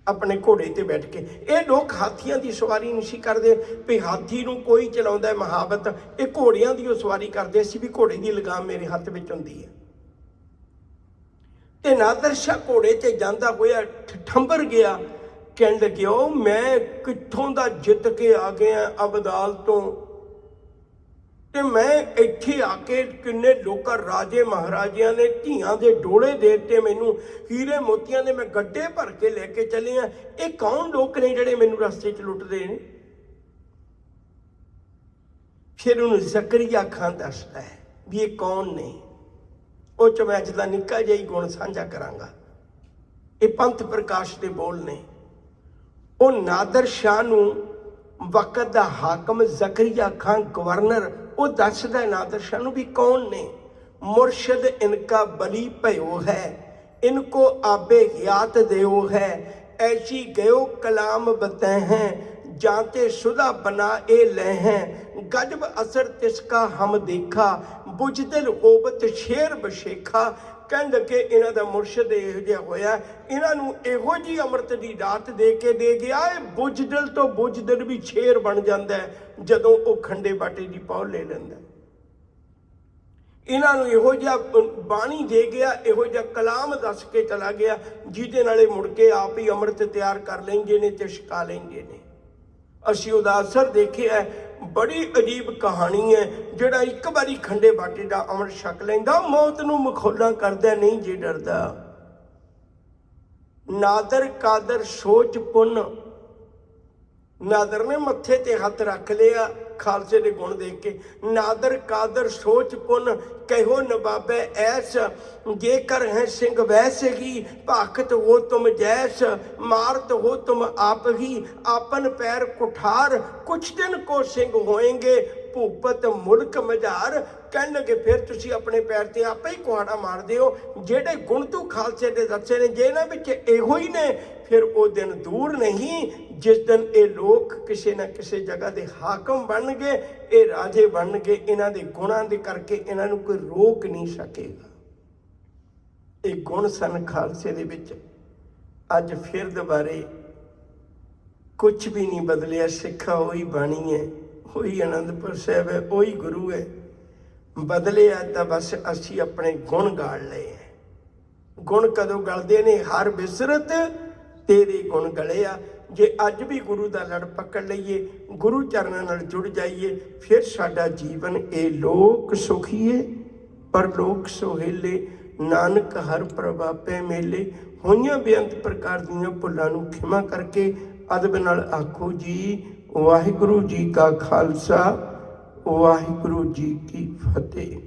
ਆਪਣੇ ਘੋੜੇ ਤੇ ਬੈਠ ਕੇ। ਇਹ ਲੋਕ ਹਾਥੀਆਂ ਦੀ ਸਵਾਰੀ ਨਹੀਂ ਸੀ ਕਰਦੇ ਵੀ ਹਾਥੀ ਨੂੰ ਕੋਈ ਚਲਾਉਂਦਾ ਮਹਾਬਤ। ਇਹ ਘੋੜਿਆਂ ਦੀ ਉਹ ਸਵਾਰੀ ਕਰਦੇ ਸੀ ਵੀ ਘੋੜੇ ਦੀ ਲਗਾਮ ਮੇਰੇ ਹੱਥ ਵਿੱਚ ਹੁੰਦੀ ਹੈ। ਤੇ ਨਾਦਰ ਸ਼ਾਹ ਘੋੜੇ ਤੇ ਜਾਂਦਾ ਹੋਇਆ ਠੰਬਰ ਗਿਆ। ਕਹਿਣ ਲੱਗਿਆ, ਮੈਂ ਕਿੱਥੋਂ ਦਾ ਜਿੱਤ ਕੇ ਆ ਗਿਆ ਅਬਦਾਲ ਤੋਂ, ਤੇ ਮੈਂ ਇੱਥੇ ਆ ਕੇ ਕਿੰਨੇ ਲੋਕਾਂ, ਰਾਜੇ ਮਹਾਰਾਜਿਆਂ ਨੇ ਧੀਆਂ ਦੇ ਡੋਲੇ ਦੇ ਦਿੱਤੇ ਮੈਨੂੰ, ਹੀਰੇ ਮੋਤੀਆਂ ਦੇ ਮੈਂ ਗੱਡੇ ਭਰ ਕੇ ਲੈ ਕੇ ਚੱਲੇ ਆ। ਇਹ ਕੌਣ ਲੋਕ ਨੇ ਜਿਹੜੇ ਮੈਨੂੰ ਰਸਤੇ 'ਚ ਲੁੱਟਦੇ ਨੇ? ਫਿਰ ਉਹਨੂੰ ਜ਼ਕਰੀਆ ਖਾਨ ਦੱਸਦਾ ਹੈ ਵੀ ਇਹ ਕੌਣ ਨੇ। ਉਹ 'ਚ ਮੈਂ ਅੱਜ ਦਾ ਨਿੱਕਾ ਜਿਹਾ ਹੀ ਗੁਣ ਸਾਂਝਾ ਕਰਾਂਗਾ। ਇਹ ਪੰਥ ਪ੍ਰਕਾਸ਼ ਦੇ ਬੋਲ ਨੇ। ਉਹ ਨਾਦਰ ਸ਼ਾਹ ਨੂੰ ਵਕਤ ਦਾ ਹਾਕਮ ਜ਼ਕਰੀਆ ਖਾਨ ਗਵਰਨਰ, ਉਹ ਦੱਸਦਾ ਨਾਦਰ ਸ਼ਾਹ ਨੂੰ ਵੀ ਕੌਣ ਨੇ। ਮੁਰਸ਼ਦ ਇਨਕਾ ਬਲੀ ਭਇਓ ਹੈ, ਇनको आबे यात देओ है, ऐसी गयो कलाम बतै हैं, जाते शुदा बना ए ले हैं, गजब असर तिसका हम देखा, बुझदिल ओबत शेर बशेखा। ਕਹਿਣ ਲੱਗੇ ਇਹਨਾਂ ਦਾ ਮੁਰਸ਼ਦ ਇਹੋ ਜਿਹਾ ਹੋਇਆ, ਇਹਨਾਂ ਨੂੰ ਇਹੋ ਜਿਹੀ ਅੰਮ੍ਰਿਤ ਦੀ ਦਾਤ ਦੇ ਕੇ ਦੇ ਗਿਆ, ਇਹ ਬੁਝਦਿਲ ਤੋਂ ਬੁਝਦਿਲ ਵੀ ਸ਼ੇਰ ਬਣ ਜਾਂਦਾ ਜਦੋਂ ਉਹ ਖੰਡੇ ਬਾਟੇ ਦੀ ਪੌਲ ਲੈ ਲੈਂਦਾ। ਇਹਨਾਂ ਨੂੰ ਇਹੋ ਜਿਹਾ ਬਾਣੀ ਦੇ ਗਿਆ, ਇਹੋ ਜਿਹਾ ਕਲਾਮ ਦੱਸ ਕੇ ਚਲਾ ਗਿਆ, ਜਿਹਦੇ ਨਾਲੇ ਮੁੜ ਕੇ ਆਪ ਹੀ ਅੰਮ੍ਰਿਤ ਤਿਆਰ ਕਰ ਲੈਂਦੇ ਨੇ ਤੇ ਛਕਾ ਲੈਂਦੇ ਨੇ। ਅਸੀਂ ਉਹਦਾ ਅਸਰ ਦੇਖਿਆ। ਬੜੀ ਅਜੀਬ ਕਹਾਣੀ ਹੈ। ਜਿਹੜਾ ਇੱਕ ਵਾਰੀ ਖੰਡੇ ਬਾਟੇ ਦਾ ਅੰਮ੍ਰਿਤ ਛਕ ਲੈਂਦਾ, ਮੌਤ ਨੂੰ ਮਖੌਲਾਂ ਕਰਦਾ ਨਹੀਂ ਜੇ ਡਰਦਾ। ਨਾਦਰ ਕਾਦਰ ਸੋਚ ਪੁੰਨ। ਨਾਦਰ ਨੇ ਮੱਥੇ ਤੇ ਹੱਥ ਰੱਖ ਲਿਆ ਖਾਲਸੇ ਦੇ ਗੁਣ ਦੇਖ ਕੇ। ਨਾਦਰ ਕਾਦਰ ਸੋਚ ਪੁਨ ਕਹਿਓ ਨਵਾਬੈ ਐਸ, ਜੇਕਰ ਹੈ ਸਿੰਘ ਵੈਸੇ ਹੀ ਭਾਖਤ ਹੋ ਤੁਮ ਜੈਸ, ਮਾਰਤ ਹੋ ਤੁਮ ਆਪ ਹੀ ਆਪਨ ਪੈਰ ਕੁਠਾਰ, ਕੁਛ ਦਿਨ ਕੋ ਸਿੰਘ ਹੋਏਗੇ ਭੂਪਤ ਮੁਲਕ ਮਝਾਰ। ਕਹਿਣ ਲੱਗੇ ਫਿਰ ਤੁਸੀਂ ਆਪਣੇ ਪੈਰ ਤੇ ਆਪੇ ਹੀ ਕੁਹਾੜਾ ਮਾਰਦੇ ਹੋ। ਜਿਹੜੇ ਗੁਣ ਤੂੰ ਖਾਲਸੇ ਦੇ ਦੱਸੇ ਨੇ, ਜੇ ਇਹਨਾਂ ਵਿੱਚ ਇਹੋ ਹੀ ਨੇ, ਫਿਰ ਉਹ ਦਿਨ ਦੂਰ ਨਹੀਂ ਜਿਸ ਦਿਨ ਇਹ ਲੋਕ ਕਿਸੇ ਨਾ ਕਿਸੇ ਜਗ੍ਹਾ ਦੇ ਹਾਕਮ ਬਣਨਗੇ, ਇਹ ਰਾਜੇ ਬਣਨਗੇ। ਇਹਨਾਂ ਦੇ ਗੁਣਾਂ ਦੇ ਕਰਕੇ ਇਹਨਾਂ ਨੂੰ ਕੋਈ ਰੋਕ ਨਹੀਂ ਸਕੇਗਾ। ਇਹ ਗੁਣ ਸਨ ਖਾਲਸੇ ਦੇ ਵਿੱਚ। ਅੱਜ ਫਿਰ ਦੁਬਾਰੇ ਕੁਛ ਵੀ ਨਹੀਂ ਬਦਲਿਆ। ਸਿੱਖਾ ਉਹੀ ਬਾਣੀ ਹੈ, ਉਹੀ ਅਨੰਦਪੁਰ ਸਾਹਿਬ ਹੈ, ਉਹੀ ਗੁਰੂ ਹੈ। ਬਦਲਿਆ ਤਾਂ ਬਸ ਅਸੀਂ ਆਪਣੇ ਗੁਣ ਗਾਲ ਲਏ ਹੈ। ਗੁਣ ਕਦੋਂ ਗਲਦੇ ਨੇ? ਹਰ ਬਿਸਰਤ ਤੇਰੇ ਗੁਣ ਗਲਿਆ। ਜੇ ਅੱਜ ਵੀ ਗੁਰੂ ਦਾ ਲੜ ਪਕੜ ਲਈਏ, ਗੁਰੂ ਚਰਨਾਂ ਨਾਲ ਜੁੜ ਜਾਈਏ, ਫਿਰ ਸਾਡਾ ਜੀਵਨ ਇਹ ਲੋਕ ਸੁਖੀਏ ਪਰਲੋਕ ਸੁਹੇਲੇ। ਨਾਨਕ ਹਰ ਪ੍ਰਭਾਪੇ ਮੇਲੇ। ਹੋਈਆਂ ਬੇਅੰਤ ਪ੍ਰਕਾਰ ਦੀਆਂ ਭੁੱਲਾਂ ਨੂੰ ਖਿਮਾ ਕਰਕੇ ਅਦਬ ਨਾਲ ਆਖੋ ਜੀ ਵਾਹਿਗੁਰੂ ਜੀ ਕਾ ਖਾਲਸਾ, ਵਾਹਿਗੁਰੂ ਜੀ ਕੀ ਫਤਿਹ।